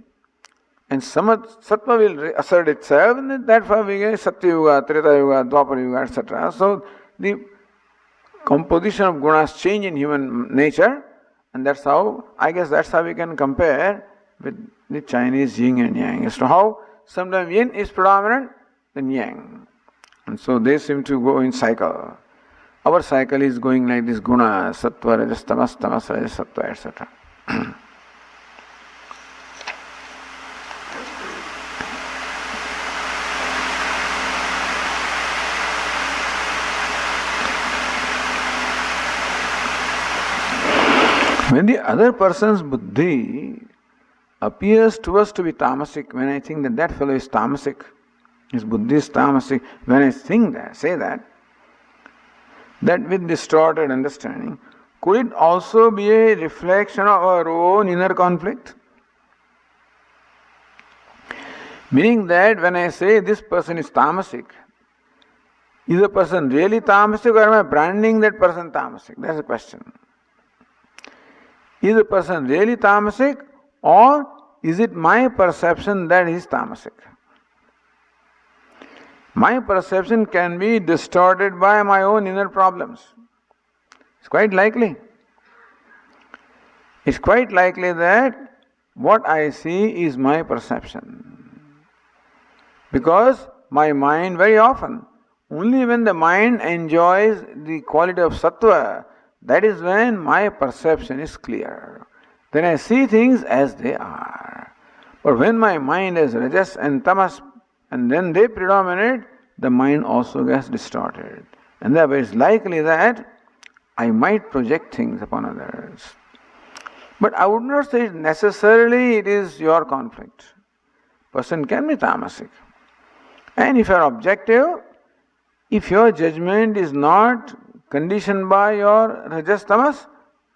And sattva will assert itself, and therefore we get Satya Yuga, Treta Yuga, Dwapar Yuga, etc. So the composition of gunas change in human nature, and that's how we can compare with the Chinese yin and yang. As to how sometimes yin is predominant, then yang. And so they seem to go in cycle. Our cycle is going like this: guna, sattva, rajas, tamas, tamas, rajas, sattva, etc. When the other person's buddhi appears to us to be tamasic, when I think that fellow is tamasic, his buddhi is tamasic, when I think that, say that with distorted understanding, could it also be a reflection of our own inner conflict? Meaning that when I say this person is tamasic, is the person really tamasic, or am I branding that person tamasic? That's the question. Is the person really tamasic, or is it my perception that he is tamasic? My perception can be distorted by my own inner problems. It's quite likely. It's quite likely that what I see is my perception. Because my mind very often, only when the mind enjoys the quality of sattva, that is when my perception is clear. Then I see things as they are. But when my mind is rajas and tamas, and then they predominate, the mind also gets distorted. And therefore it's likely that I might project things upon others. But I would not say necessarily it is your conflict. Person can be tamasic. And if you are objective, if your judgment is not conditioned by your rajas tamas,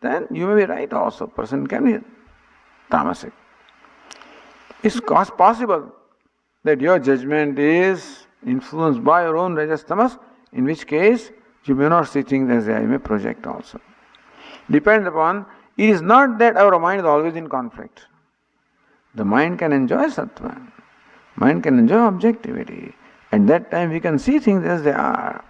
then you may be right also. Person can be tamasic. It's possible that your judgment is influenced by your own rajas tamas, in which case you may not see things as they are, you may project also. Depends upon, it is not that our mind is always in conflict. The mind can enjoy sattva. Mind can enjoy objectivity. At that time we can see things as they are.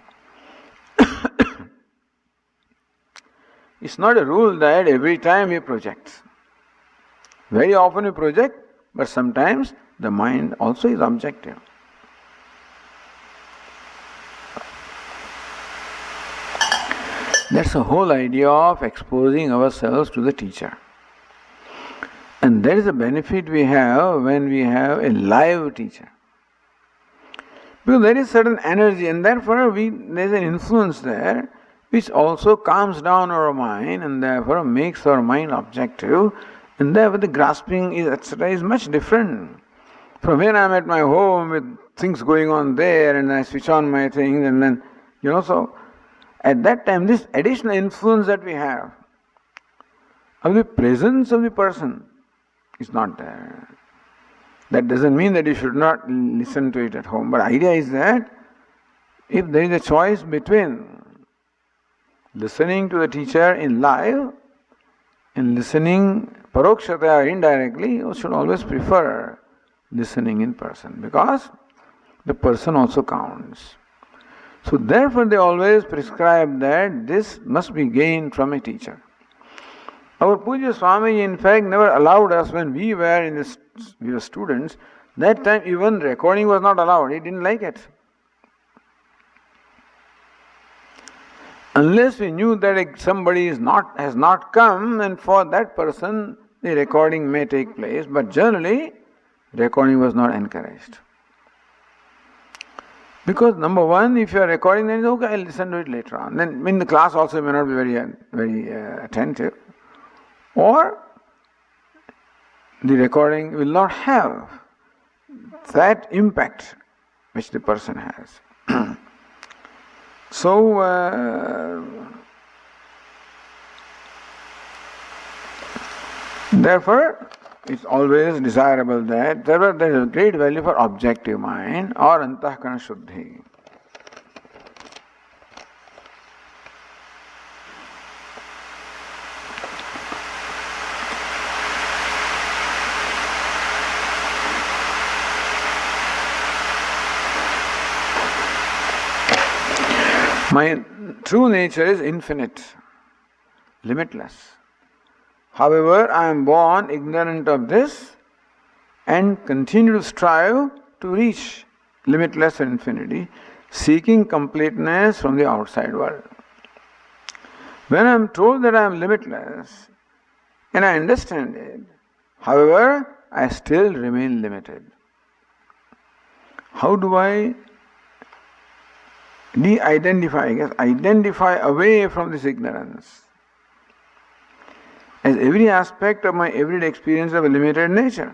It's not a rule that every time we project. Very often we project, but sometimes the mind also is objective. That's the whole idea of exposing ourselves to the teacher. And that is the benefit we have when we have a live teacher. Because there is certain energy, and therefore there is an influence there which also calms down our mind and therefore makes our mind objective, and therefore the grasping is etc. is much different from when I am at my home with things going on there and I switch on my things and then, so at that time this additional influence that we have of the presence of the person is not there. That doesn't mean that you should not listen to it at home, but the idea is that if there is a choice between listening to the teacher in live In listening, parokshata or indirectly, you should always prefer listening in person because the person also counts. So therefore they always prescribe that this must be gained from a teacher. Our Puja Swami in fact never allowed us when we were students, that time even recording was not allowed. He didn't like it. Unless we knew that somebody has not come, and for that person the recording may take place, but generally recording was not encouraged. Because number one, if you are recording, then it's okay, I'll listen to it later on. Then in the class also you may not be very attentive. Or the recording will not have that impact which the person has. So, therefore, it's always desirable that there is a great value for objective mind or antahkarana shuddhi. My true nature is infinite, limitless. However, I am born ignorant of this and continue to strive to reach limitless infinity, seeking completeness from the outside world. When I am told that I am limitless and I understand it, however, I still remain limited. How do I identify away from this ignorance? As every aspect of my everyday experience of a limited nature.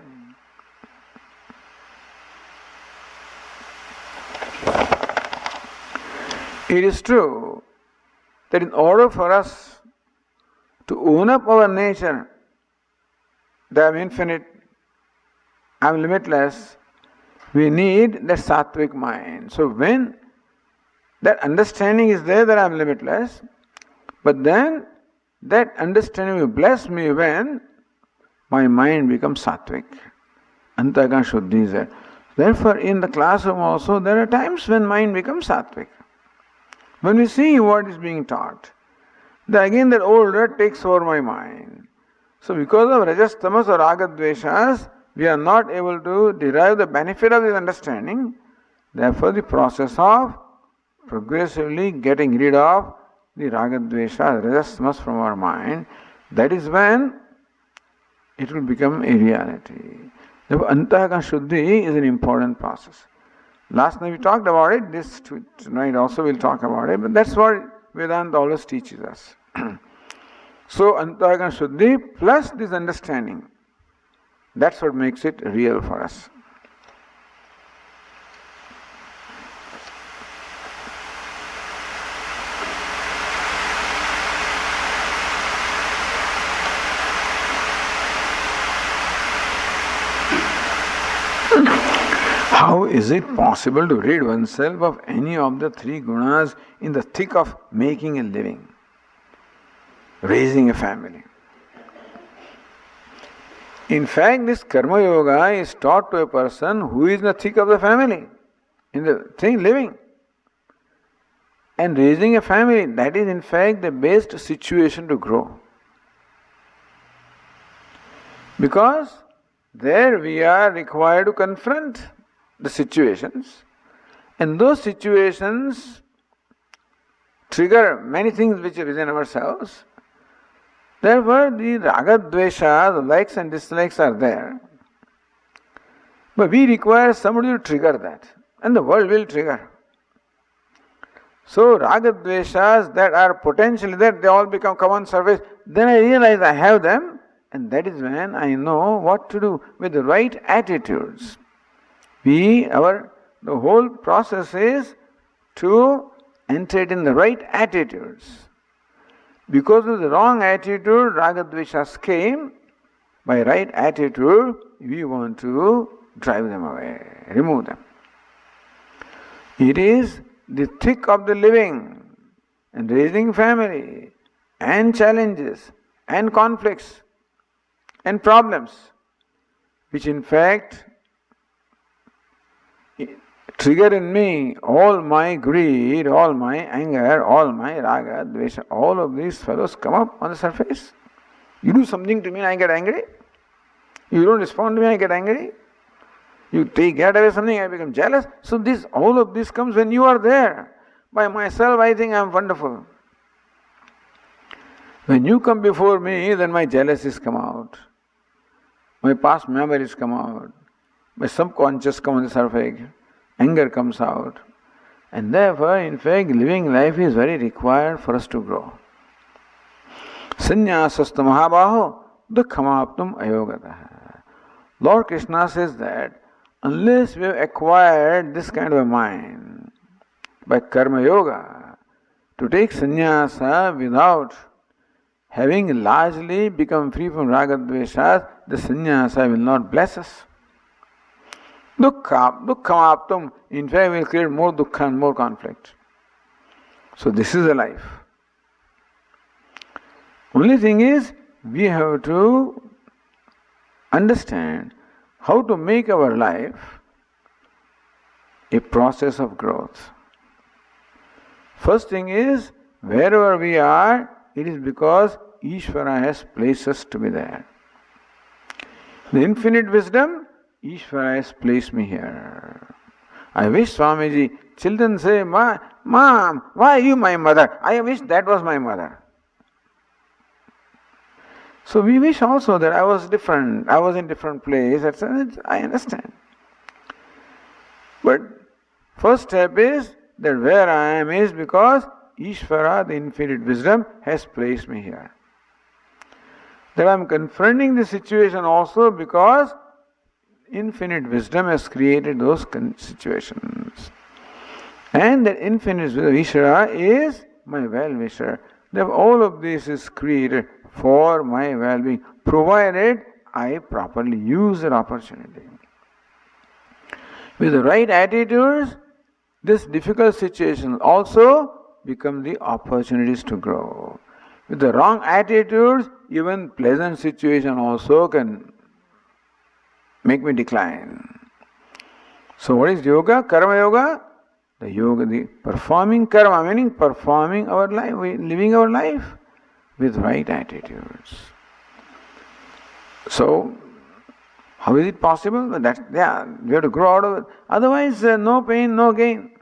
It is true that in order for us to own up our nature, that I am infinite, I am limitless, we need that sattvic mind. So when that understanding is there that I am limitless, but then that understanding will bless me when my mind becomes sattvic. Antahkarana shuddhi is there. Therefore, in the classroom also, there are times when mind becomes sattvic. When we see what is being taught, then again that old rut takes over my mind. So because of rajas, tamas or raga dveshas, we are not able to derive the benefit of this understanding. Therefore, the process of progressively getting rid of the raga dvesha, rajas, tamas from our mind, that is when it will become a reality. Therefore, antahkarana shuddhi is an important process. Last night we talked about it, tonight also we'll talk about it, but that's what Vedanta always teaches us. So, antahkarana shuddhi plus this understanding, that's what makes it real for us. How is it possible to rid oneself of any of the three gunas in the thick of making a living, raising a family? In fact, this karma yoga is taught to a person who is in the thick of the family, in the thing living. And raising a family, that is in fact the best situation to grow. Because there we are required to confront the situations, and those situations trigger many things which are within ourselves. Therefore, the raga dvesha, the likes and dislikes are there. But we require somebody to trigger that, and the world will trigger. So, raga dveshas that are potentially there, they all come on surface. Then I realize I have them, and that is when I know what to do with the right attitudes. The whole process is to enter it in the right attitudes. Because of the wrong attitude, raga dveshas came. By right attitude, we want to drive them away, remove them. It is the thick of the living and raising family and challenges and conflicts and problems, which in fact trigger in me all my greed, all my anger, all my raga, dvesha, all of these fellows come up on the surface. You do something to me, I get angry. You don't respond to me, I get angry. You get away something, I become jealous. So all of this comes when you are there. By myself, I think I am wonderful. When you come before me, then my jealousies come out. My past memories come out. My subconscious comes on the surface. Anger comes out. And therefore, in fact, living life is very required for us to grow. Sannyasasta mahabaho dukkhamaptum ayogataha. Lord Krishna says that unless we have acquired this kind of a mind by karma yoga, to take sannyasa without having largely become free from raga dveshas, the sannyasa will not bless us. Dukkhamaptum, in fact, will create more dukkha and more conflict. So this is the life. Only thing is, we have to understand how to make our life a process of growth. First thing is, wherever we are, it is because Ishvara has placed us to be there. The infinite wisdom, Ishvara has placed me here. I wish, Swamiji, children say, Mom, why are you my mother? I wish that was my mother. So we wish also that I was different, I was in different place, etc. I understand. But first step is that where I am is because Ishvara, the infinite wisdom, has placed me here. That I am confronting the situation also because infinite wisdom has created those situations. And that infinite wisdom, Ishvara, is my well-wisher. That all of this is created for my well-being, provided I properly use that opportunity. With the right attitudes, this difficult situation also become the opportunities to grow. With the wrong attitudes, even pleasant situation also can make me decline. So what is yoga? Karma yoga? The yoga, the performing karma, meaning performing our life, living our life with right attitudes. So, how is it possible? We have to grow out of it. Otherwise, no pain, no gain.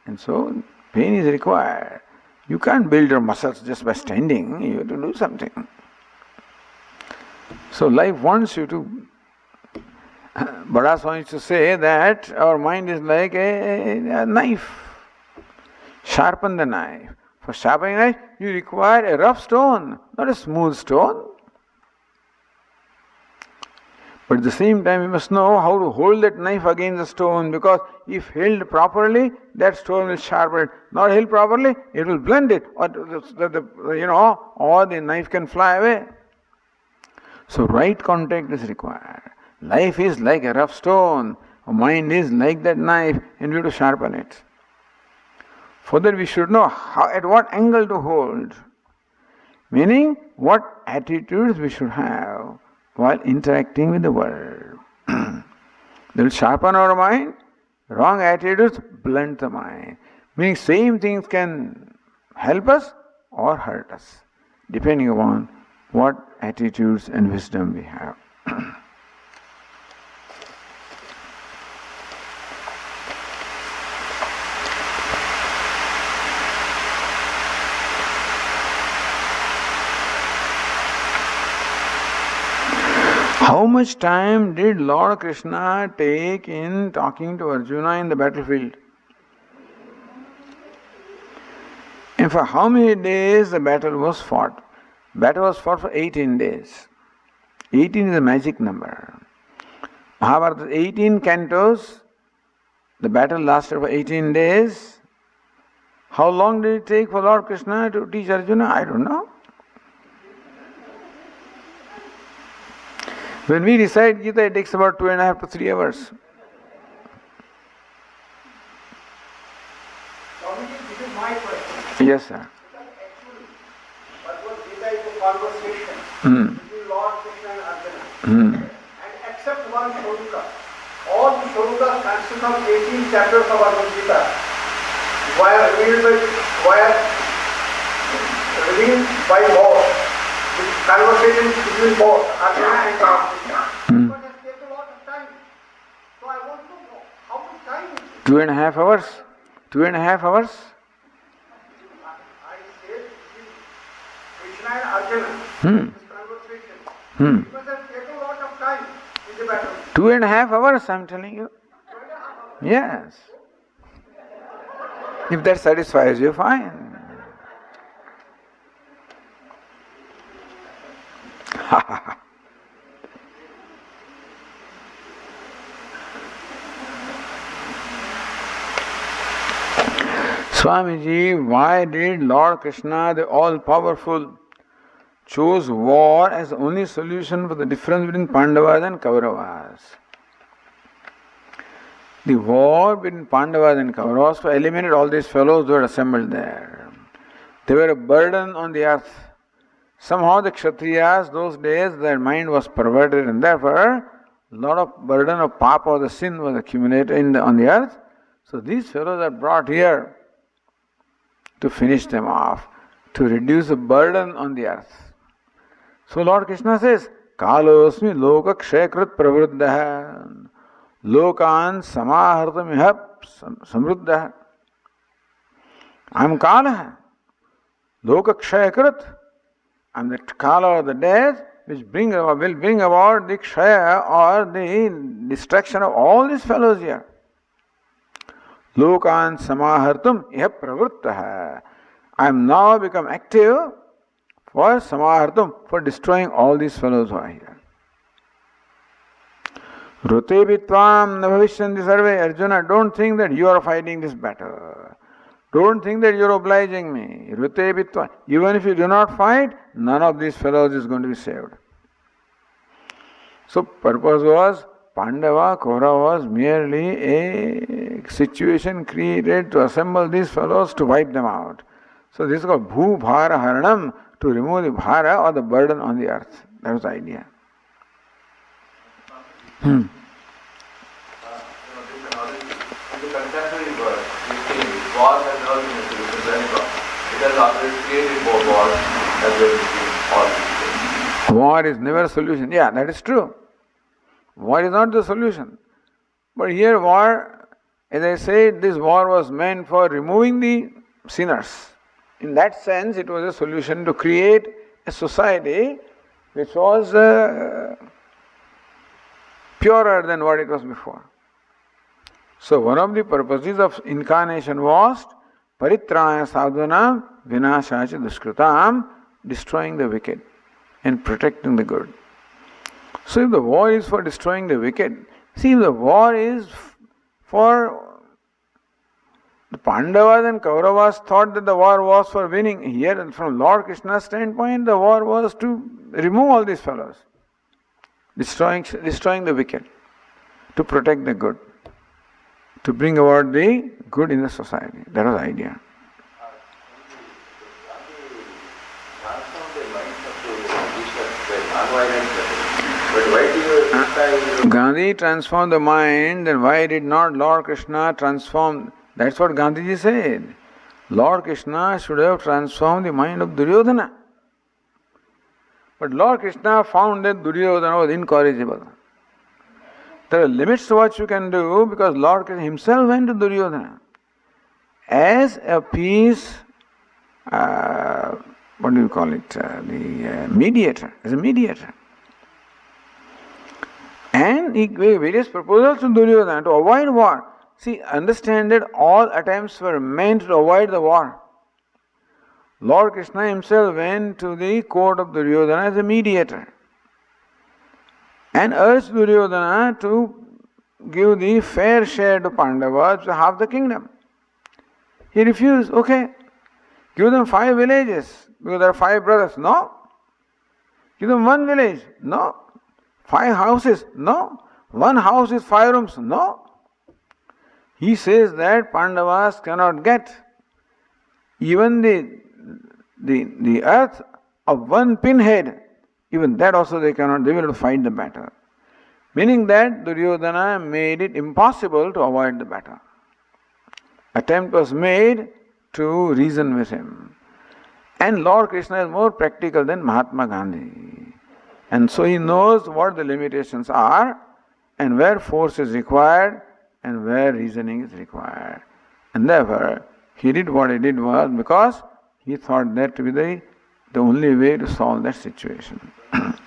And so, pain is required. You can't build your muscles just by standing. You have to do something. So, life wants you to. Bada Swami used to say that our mind is like a knife. Sharpen the knife. For sharpening a knife, you require a rough stone, not a smooth stone. But at the same time, you must know how to hold that knife against the stone, because if held properly, that stone will sharpen it. Not held properly, it will blunt it, or the knife can fly away. So right contact is required. Life is like a rough stone. Our mind is like that knife, and we have to sharpen it. For that we should know at what angle to hold. Meaning, what attitudes we should have while interacting with the world. They will sharpen our mind. Wrong attitudes blunt the mind. Meaning, same things can help us or hurt us, depending upon what attitudes and wisdom we have. How much time did Lord Krishna take in talking to Arjuna in the battlefield? And for how many days the battle was fought? Battle was fought for 18 days. 18 is a magic number. Mahabharata, 18 cantos. The battle lasted for 18 days. How long did it take for Lord Krishna to teach Arjuna? I don't know. When we recite Gita, it takes about 2.5 to 3 hours.
Swamiji, this is my question.
Yes, sir.
Because actually, Bhagavad Gita is a between Lord Krishna and Arjuna. And except one shloka, all the shlokas consist of 18 chapters of our BGita, revealed by both, with conversations between both Arjuna and Krishna. But it takes a lot of time. So I want to know how much time is it?
2.5 hours. 2.5 hours.
I said Krishna and Arjuna, this conversation. Because it takes a lot of time in the battle.
2.5 hours, I'm telling you. Yes. If that satisfies you, fine. Swamiji, why did Lord Krishna, the all-powerful, chose war as the only solution for the difference between Pandavas and Kauravas? The war between Pandavas and Kauravas to eliminate all these fellows who had assembled there. They were a burden on the earth. Somehow the Kshatriyas, those days, their mind was perverted and therefore a lot of burden of papa or the sin was accumulated on the earth. So these fellows are brought here to finish them off, to reduce the burden on the earth. So Lord Krishna says, Kalosmi loka kshayakrit pravruddha lokan samahartamihap samruddha. I am Kala, loka kshayakrit. I am the Kala of the death which will bring about the kshaya or the destruction of all these fellows here. Lokan samahartam iha pravruttaha. I am now become active for samahartam, for destroying all these fellows who are here. Rute bitvam na bhavishyanti sarve. Arjuna, don't think that you are fighting this battle. Don't think that you are obliging me. Rute bitvam. Even if you do not fight, none of these fellows is going to be saved. So purpose was, Pandava, Kaurava was merely a situation created to assemble these fellows to wipe them out. So this is called Bhu Bhara Haranam, to remove the Bhara or the burden on the earth. That was the idea.
In the contemporary world, we think war has not been a solution to any problem. It has always created more wars as well as all these things.
War is never a solution. Yeah, that is true. War is not the solution. But here war, as I said, this war was meant for removing the sinners. In that sense, it was a solution to create a society which was purer than what it was before. So one of the purposes of incarnation was paritraya sadhana vinashacha duskritam, destroying the wicked and protecting the good. So if the war is for destroying the wicked, see, if the war is for the Pandavas and Kauravas thought that the war was for winning. Here, from Lord Krishna's standpoint, the war was to remove all these fellows, destroying the wicked, to protect the good, to bring about the good in the society. That was the idea. Gandhi transformed the mind, then why did not Lord Krishna transform? That's what Gandhiji said. Lord Krishna should have transformed the mind of Duryodhana. But Lord Krishna found that Duryodhana was incorrigible. There are limits to what you can do because Lord Krishna himself went to Duryodhana as a peace, what do you call it, the mediator, as a mediator. And he gave various proposals to Duryodhana to avoid war. See, understand that all attempts were meant to avoid the war. Lord Krishna himself went to the court of Duryodhana as a mediator and urged Duryodhana to give the fair share to Pandavas, half the kingdom. He refused. Okay, give them 5 villages because there are 5 brothers. No. Give them 1 village. No. 5 houses. No. 1 house is 5 rooms. No. He says that Pandavas cannot get even the earth of 1 pinhead Even that also they cannot, they will fight the battle. Meaning that Duryodhana made it impossible to avoid the battle. Attempt was made to reason with him. And Lord Krishna is more practical than Mahatma Gandhi. And so he knows what the limitations are and where force is required and where reasoning is required. And therefore, he did what he did was because he thought that to be the only way to solve that situation.
Buddha,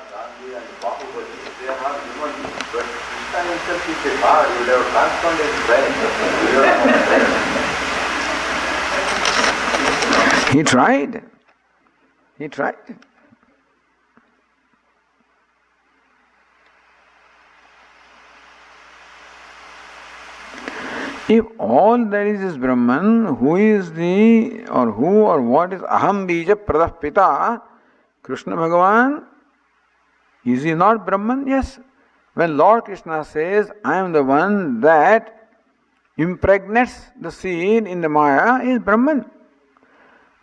Gandhi and Bahubali, they are not human beings, but Krishna himself is a God. He would have transformed his brain.
He tried. He tried. If all there is Brahman, who is the, or who or what is Aham Bija Pradah Pita, Krishna Bhagavan, is he not Brahman? Yes. When Lord Krishna says, I am the one that impregnates the seed in the Maya, is Brahman.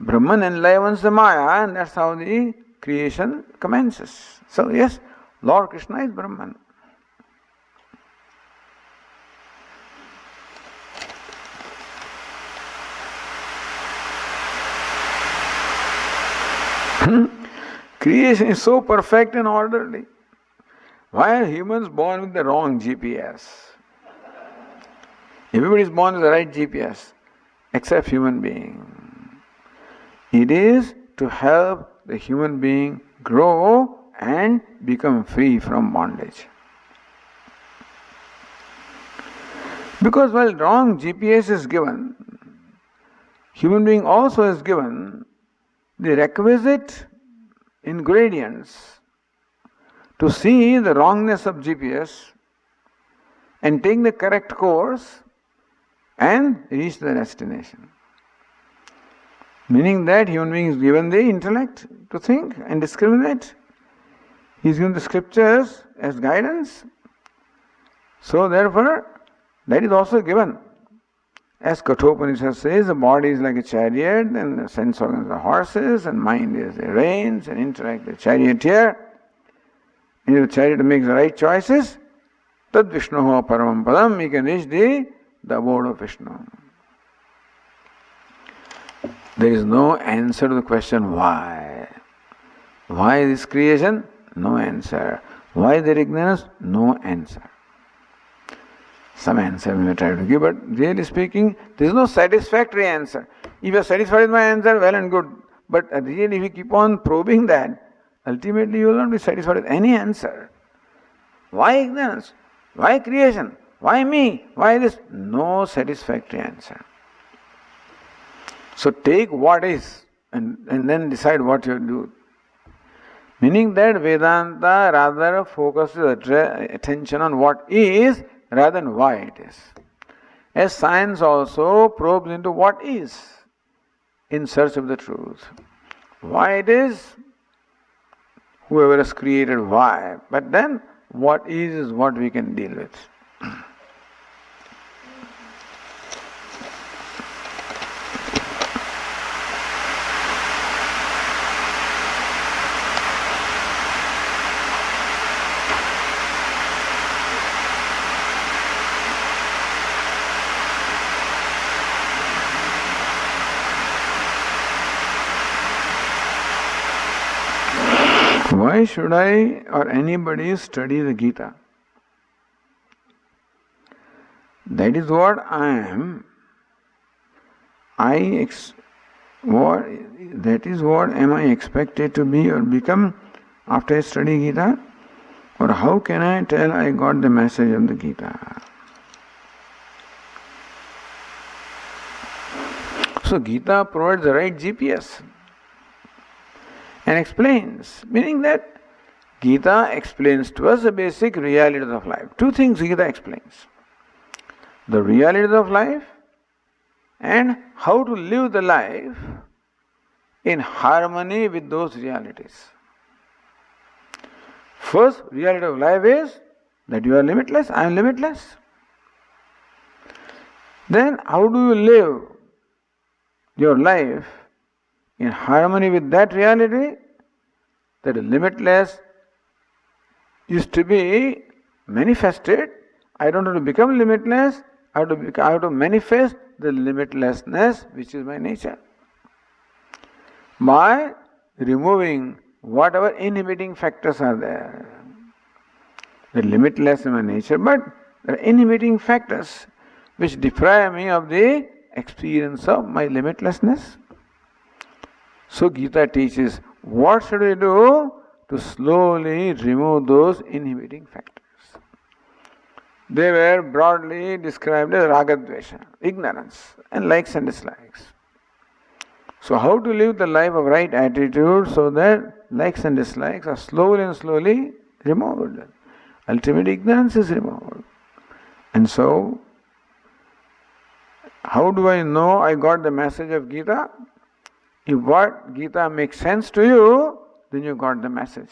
Brahman enlivens the Maya, and that's how the creation commences. So yes, Lord Krishna is Brahman. Creation is so perfect and orderly. Why are humans born with the wrong GPS? Everybody is born with the right GPS, except human being. It is to help the human being grow and become free from bondage. Because while wrong GPS is given, human being also is given the requisite ingredients to see the wrongness of GPS and take the correct course and reach the destination. Meaning that human being is given the intellect to think and discriminate. He is given the scriptures as guidance. So therefore, that is also given. As Kathopanishad says, the body is like a chariot, and the sense organs are horses, and mind is the reins, and intellect the charioteer. And if the chariot makes the right choices, tad Vishnuho paramam padam, he can reach the abode of Vishnu. There is no answer to the question why. Why this creation? No answer. Why their ignorance? No answer. Some answer we may try to give, but really speaking, there is no satisfactory answer. If you are satisfied with my answer, well and good. But really, if you keep on probing that, ultimately you will not be satisfied with any answer. Why ignorance? Why creation? Why me? Why this? No satisfactory answer. So take what is and then decide what you do. Meaning that Vedanta rather focuses attention on what is rather than why it is. As science also probes into what is in search of the truth. Why it is, whoever has created why. But then what is what we can deal with. Why should I or anybody study the Gita? That is what I am. That is what am I expected to be or become after I study Gita? Or how can I tell I got the message of the Gita? So Gita provides the right GPS and explains, meaning that Gita explains to us the basic realities of life. Two things Gita explains. The realities of life and how to live the life in harmony with those realities. First reality of life is that you are limitless, I am limitless. Then how do you live your life in harmony with that reality? that the limitless is to be manifested. I don't have to become limitless, I have to manifest the limitlessness which is my nature. By removing whatever inhibiting factors are there. The limitless is my nature, but there are inhibiting factors which deprive me of the experience of my limitlessness. So Gita teaches, what should we do to slowly remove those inhibiting factors? They were broadly described as ragadvesha, ignorance, and likes and dislikes. So how to live the life of right attitude so that likes and dislikes are slowly and slowly removed. Ultimate ignorance is removed. And so, how do I know I got the message of Gita? If what Gita makes sense to you, then you got the message.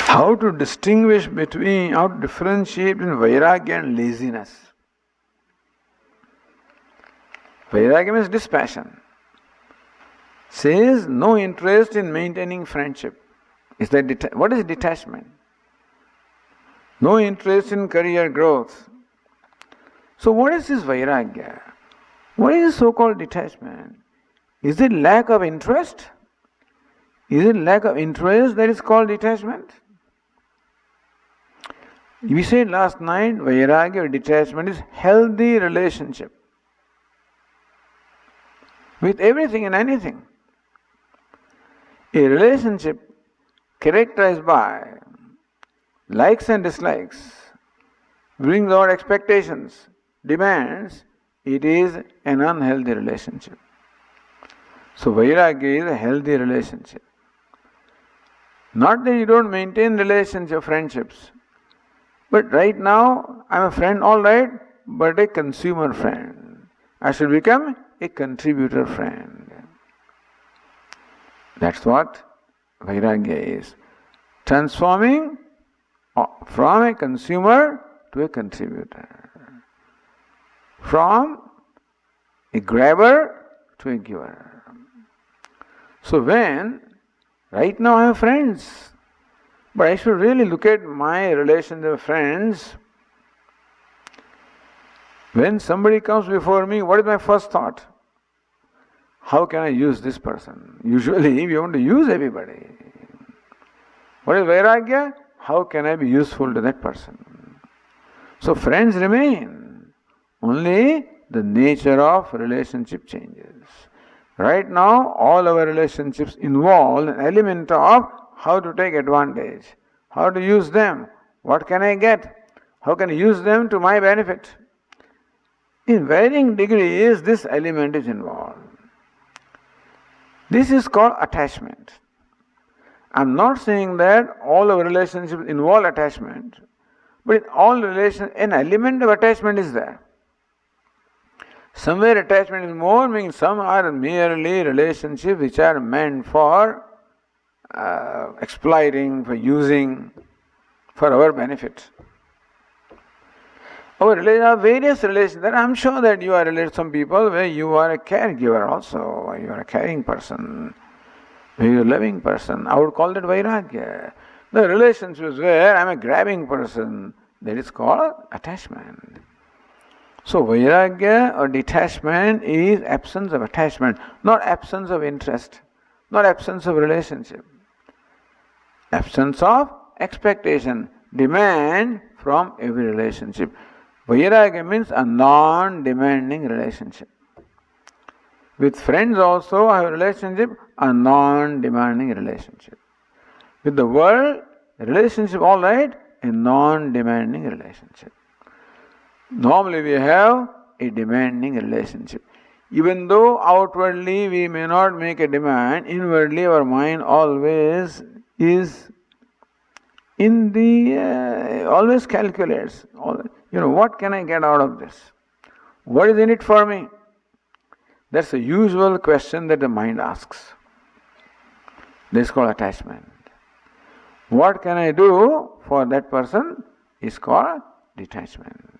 How to distinguish between, how to differentiate between vairagya and laziness. Vairagya means dispassion. Says no interest in maintaining friendship. Is that what is detachment? No interest in career growth. So what is this vairagya? What is so-called detachment? Is it lack of interest? Is it lack of interest that is called detachment? We said last night, vairagya or detachment is healthy relationship with everything and anything. A relationship characterized by likes and dislikes, brings out expectations, demands, it is an unhealthy relationship. So vairagya is a healthy relationship. Not that you don't maintain relationship, friendships. But right now, I'm a friend, all right, but a consumer friend. I should become a contributor friend. That's what vairagya is. Transforming from a consumer to a contributor. From a grabber to a giver. So when, right now I have friends, but I should really look at my relations with friends. When somebody comes before me, what is my first thought? How can I use this person? Usually we want to use everybody. What is vairagya? How can I be useful to that person? So friends remain. Only the nature of relationship changes. Right now, all our relationships involve an element of how to take advantage, how to use them, what can I get, how can I use them to my benefit. In varying degrees, this element is involved. This is called attachment. I'm not saying that all our relationships involve attachment, but in all relations, an element of attachment is there. Somewhere attachment is more, meaning some are merely relationships which are meant for exploiting, for using, for our benefit. Our relations are various relations. That I'm sure that you are related to some people where you are a caregiver also, or you are a caring person, where you are a loving person. I would call that vairagya. The relationships where I'm a grabbing person, that is called attachment. So vairagya or detachment is absence of attachment, not absence of interest, not absence of relationship. Absence of expectation, demand from every relationship. Vairagya means a non-demanding relationship. With friends also I have a relationship, a non-demanding relationship. With the world, relationship all right, a non-demanding relationship. Normally we have a demanding relationship. Even though outwardly we may not make a demand, inwardly our mind always is in the, always calculates. What can I get out of this? What is in it for me? That's the usual question that the mind asks. This is called attachment. What can I do for that person is called detachment.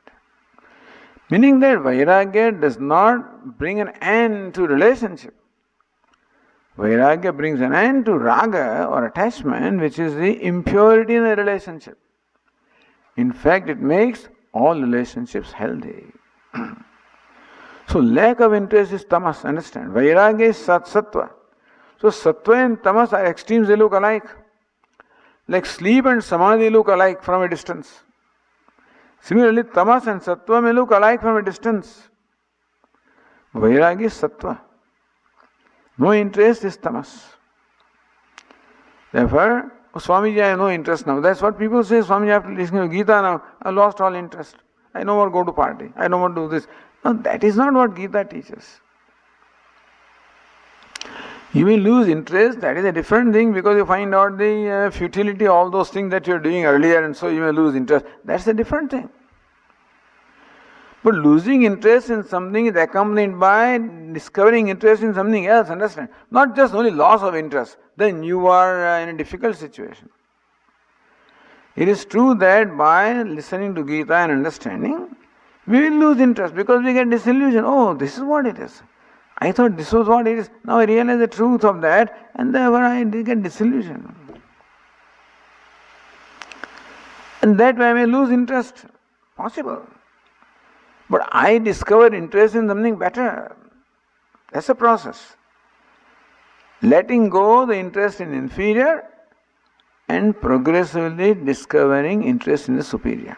Meaning that Vairagya does not bring an end to relationship. Vairagya brings an end to raga or attachment, which is the impurity in a relationship. In fact, it makes all relationships healthy. So lack of interest is tamas, understand? Vairagya is sattva. So sattva and tamas are extremes, they look alike. Like sleep and samadhi look alike from a distance. Similarly, tamas and sattva may look alike from a distance. Vairagya is sattva. No interest is tamas. Therefore, Swamiji, I have no interest now. That's what people say, Swamiji, after listening to Gita now, I lost all interest. I no more go to party. I no more do this. No, that is not what Gita teaches. You will lose interest, that is a different thing, because you find out the futility of all those things that you were doing earlier, and so you may lose interest. That's a different thing. But losing interest in something is accompanied by discovering interest in something else, understand? Not just only loss of interest, then you are in a difficult situation. It is true that by listening to Gita and understanding, we will lose interest because we get disillusioned. Oh, this is what it is. I thought this was what it is. Now I realize the truth of that, and therefore I get disillusioned. And that way I may lose interest. Possible. But I discover interest in something better. That's a process. Letting go the interest in inferior and progressively discovering interest in the superior.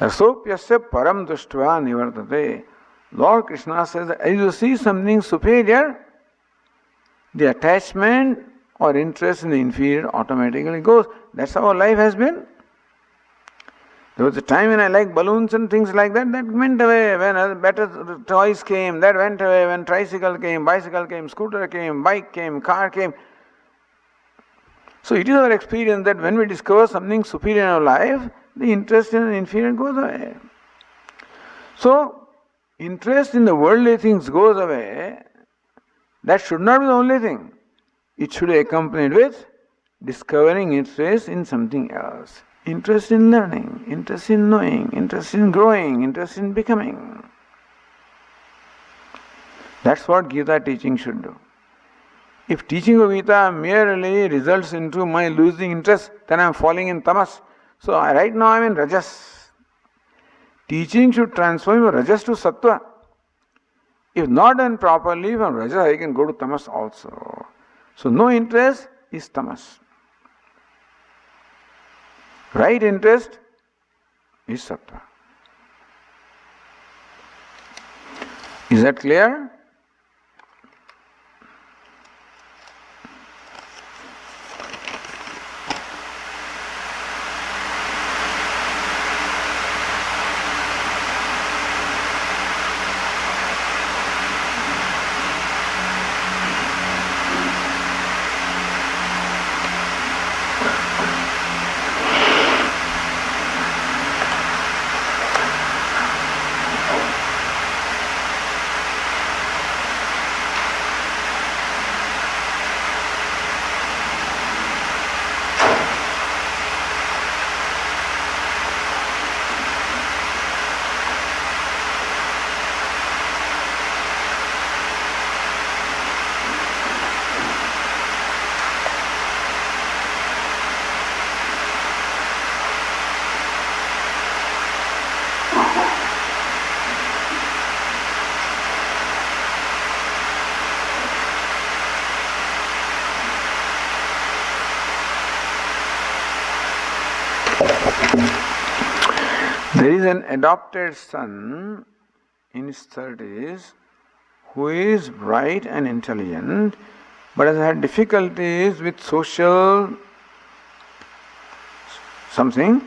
Asopyasya param dushtva nivartate. Lord Krishna says that as you see something superior, the attachment or interest in the inferior automatically goes. That's how our life has been. There was a time when I liked balloons and things like that, that went away. When better toys came, that went away. When tricycle came, bicycle came, scooter came, bike came, car came. So it is our experience that when we discover something superior in our life, the interest in the inferior goes away. So, interest in the worldly things goes away. That should not be the only thing. It should be accompanied with discovering interest in something else. Interest in learning, interest in knowing, interest in growing, interest in becoming. That's what Gita teaching should do. If teaching of Gita merely results into my losing interest, then I am falling in tamas. So right now I am in rajas. Teaching should transform your rajas to sattva. If not done properly, from rajas I can go to tamas also. So no interest is tamas. Right interest is sattva. Is that clear? There is an adopted son in his 30s who is bright and intelligent but has had difficulties with social something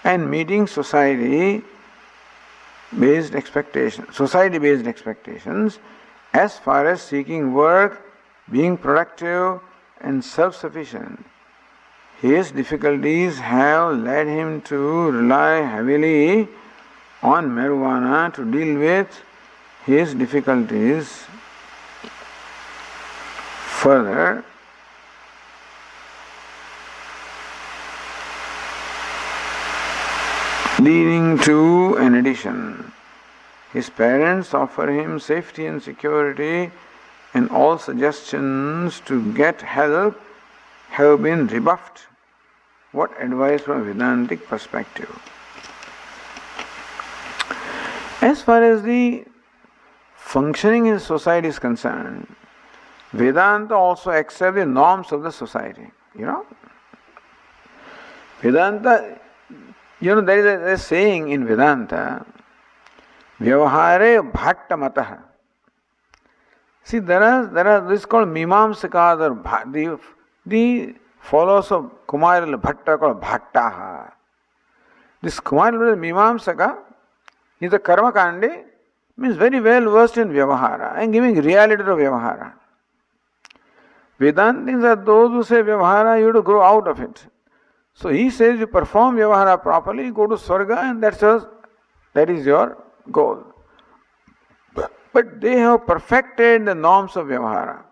and meeting society-based expectations as far as seeking work, being productive and self-sufficient. His difficulties have led him to rely heavily on marijuana to deal with his difficulties further. Leading to an addition. His parents offer him safety and security, and all suggestions to get help have been rebuffed. What advice from a Vedantic perspective? As far as the functioning in society is concerned, Vedanta also accepts the norms of the society. Vedanta, there is a saying in Vedanta, Vyavahare bhatta matah. See, there are this called Mimamsakas, or the followers of Kumarila Bhatta called Bhattaha. This Kumarila Mimamsaka is a Karma Kandi, means very well versed in Vyavahara and giving reality to Vyavahara. Vedantis are those who say Vyavahara, you have to grow out of it. So he says you perform Vyavahara properly, you go to Swarga, and that is your goal. But they have perfected the norms of Vyavahara.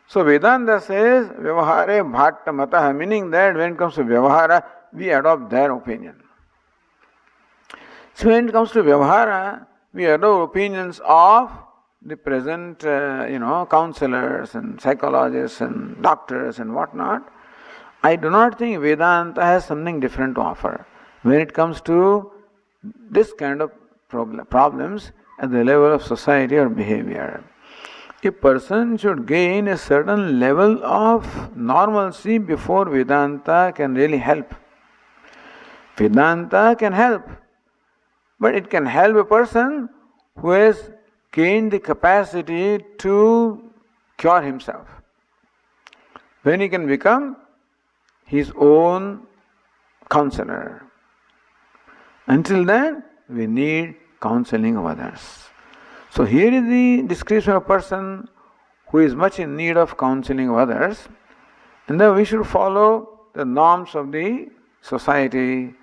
So Vedanta says Vyavahare bhatta matah, meaning that when it comes to Vyavahara, we adopt their opinion. So when it comes to Vyavahara, we adopt opinions of the present counselors and psychologists and doctors and whatnot. I do not think Vedanta has something different to offer when it comes to this kind of problems at the level of society or behavior. A person should gain a certain level of normalcy before Vedanta can really help. Vedanta can help, but it can help a person who has gained the capacity to cure himself. When he can become his own counselor. Until then, we need counseling of others. So here is the description of a person who is much in need of counseling of others, and then we should follow the norms of the society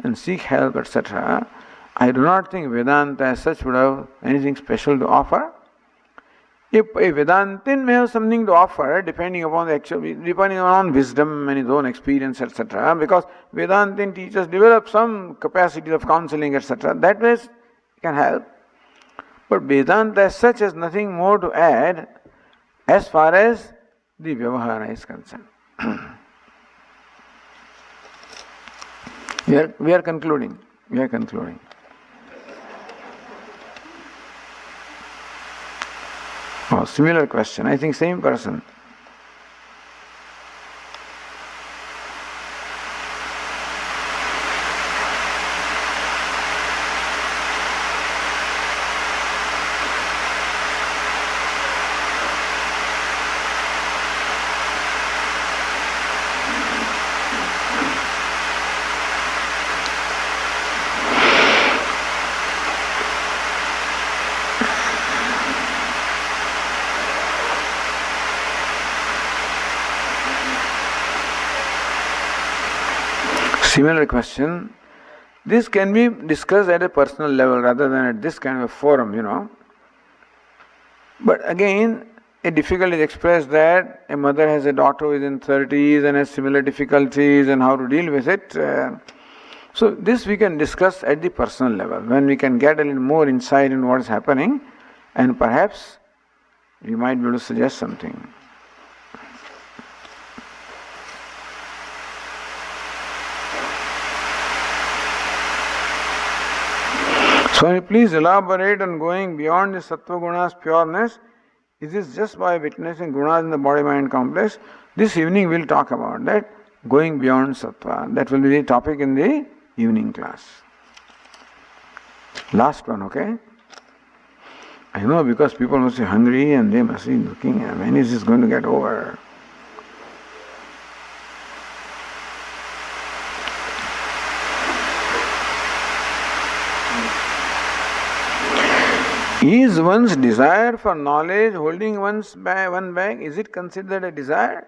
and seek help, etc. I do not think Vedanta as such would have anything special to offer. If a Vedantin may have something to offer, depending on wisdom and his own experience, etc., because Vedantin teachers develop some capacity of counseling, etc., that way can help. But Vedanta as such has nothing more to add as far as the Vyavahara is concerned. We are concluding. Oh, similar question. I think same person. Similar question. This can be discussed at a personal level rather than at this kind of forum, But again, a difficulty is expressed that a mother has a daughter who is in 30s and has similar difficulties and how to deal with it. So this we can discuss at the personal level when we can get a little more insight in what is happening, and perhaps we might be able to suggest something. So please elaborate on going beyond the Sattva Guna's pureness. Is this just by witnessing Gunas in the body-mind complex? This evening we will talk about that, going beyond Sattva. That will be the topic in the evening class. Last one, okay? I know because people must be hungry and they must be looking, when is this going to get over? Is one's desire for knowledge holding one back? Is it considered a desire?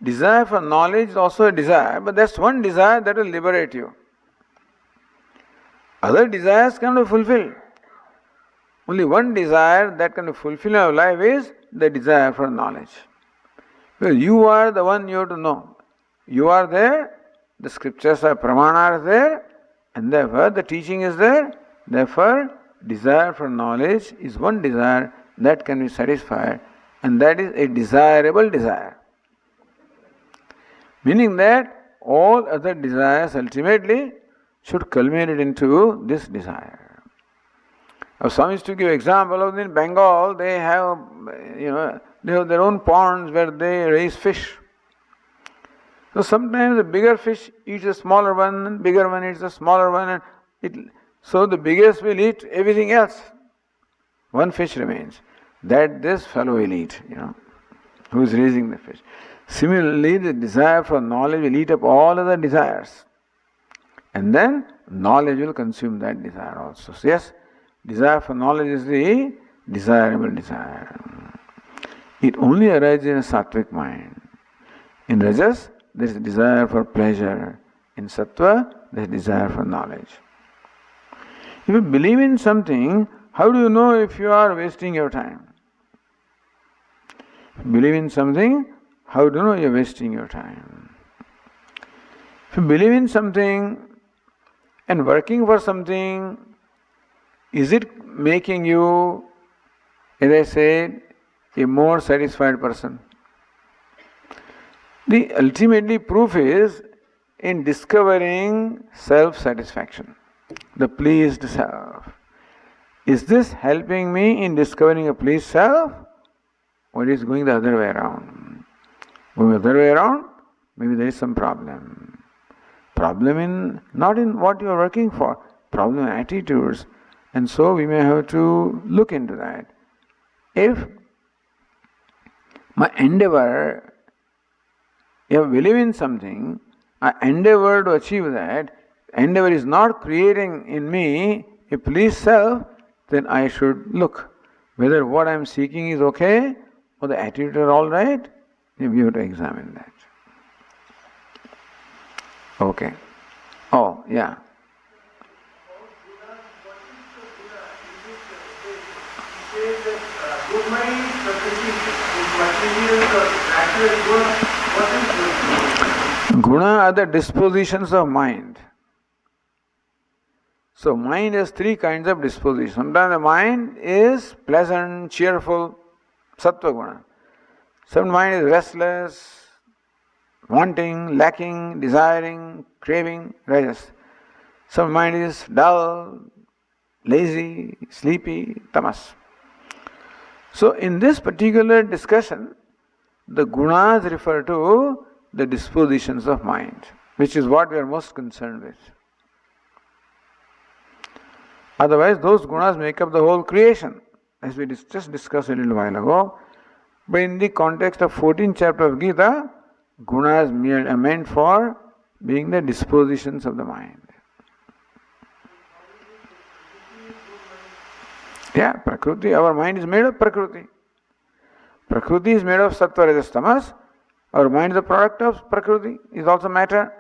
Desire for knowledge is also a desire, but that's one desire that will liberate you. Other desires can be fulfilled. Only one desire that can be fulfilled in our life is the desire for knowledge. Because you are the one you have to know. You are there, the scriptures are pramana are there, and therefore the teaching is there. Therefore, desire for knowledge is one desire that can be satisfied, and that is a desirable desire. Meaning that all other desires ultimately should culminate into this desire. Swami used to give example of in Bengal, they have their own ponds where they raise fish. So sometimes the bigger fish eats a smaller one, and bigger one eats a smaller one, and so the biggest will eat everything else. One fish remains. That this fellow will eat, who is raising the fish. Similarly, the desire for knowledge will eat up all other desires. And then knowledge will consume that desire also. So yes, desire for knowledge is the desirable desire. It only arises in a sattvic mind. In rajas, there is a desire for pleasure. In sattva, there is a desire for knowledge. If you believe in something, how do you know if you are wasting your time? If you believe in something, how do you know you are wasting your time? If you believe in something and working for something, is it making you, as I said, a more satisfied person? The ultimately proof is in discovering self-satisfaction, the pleased self. Is this helping me in discovering a pleased self, or is it going the other way around? Going the other way around, maybe there is some problem. Problem not in what you are working for, problem in attitudes. And so we may have to look into that. If my endeavor, if I believe in something, I endeavor to achieve that, endeavor is not creating in me a pleased self, then I should look whether what I am seeking is okay or the attitude are all right. We have to examine that. Okay. Oh, yeah. Guna are the dispositions of mind. So mind has three kinds of disposition. Sometimes the mind is pleasant, cheerful, sattva guna. Some mind is restless, wanting, lacking, desiring, craving, rajas. Some mind is dull, lazy, sleepy, tamas. So in this particular discussion, the gunas refer to the dispositions of mind, which is what we are most concerned with. Otherwise, those gunas make up the whole creation, as we just discussed a little while ago. But in the context of 14th chapter of Gita, gunas are meant for being the dispositions of the mind. Yeah, Prakriti, our mind is made of Prakriti. Prakriti is made of Sattva, Rajas, Tamas. Our mind is a product of Prakriti, is also matter.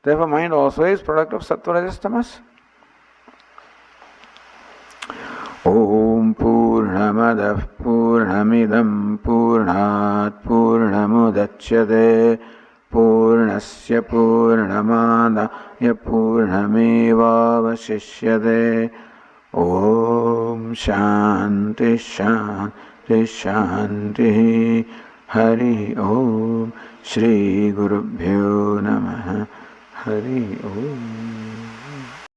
Therefore, mind also is product of Sattva, Rajas, Tamas. Om Purnamadah Purnamidam Purnat Purnamudachyate Purnasya Purnamadaya Purnameva Vasishyate. Om Shanti Shanti Shanti. Hari Om. Shri Gurubhyo Namaha. Hari Om.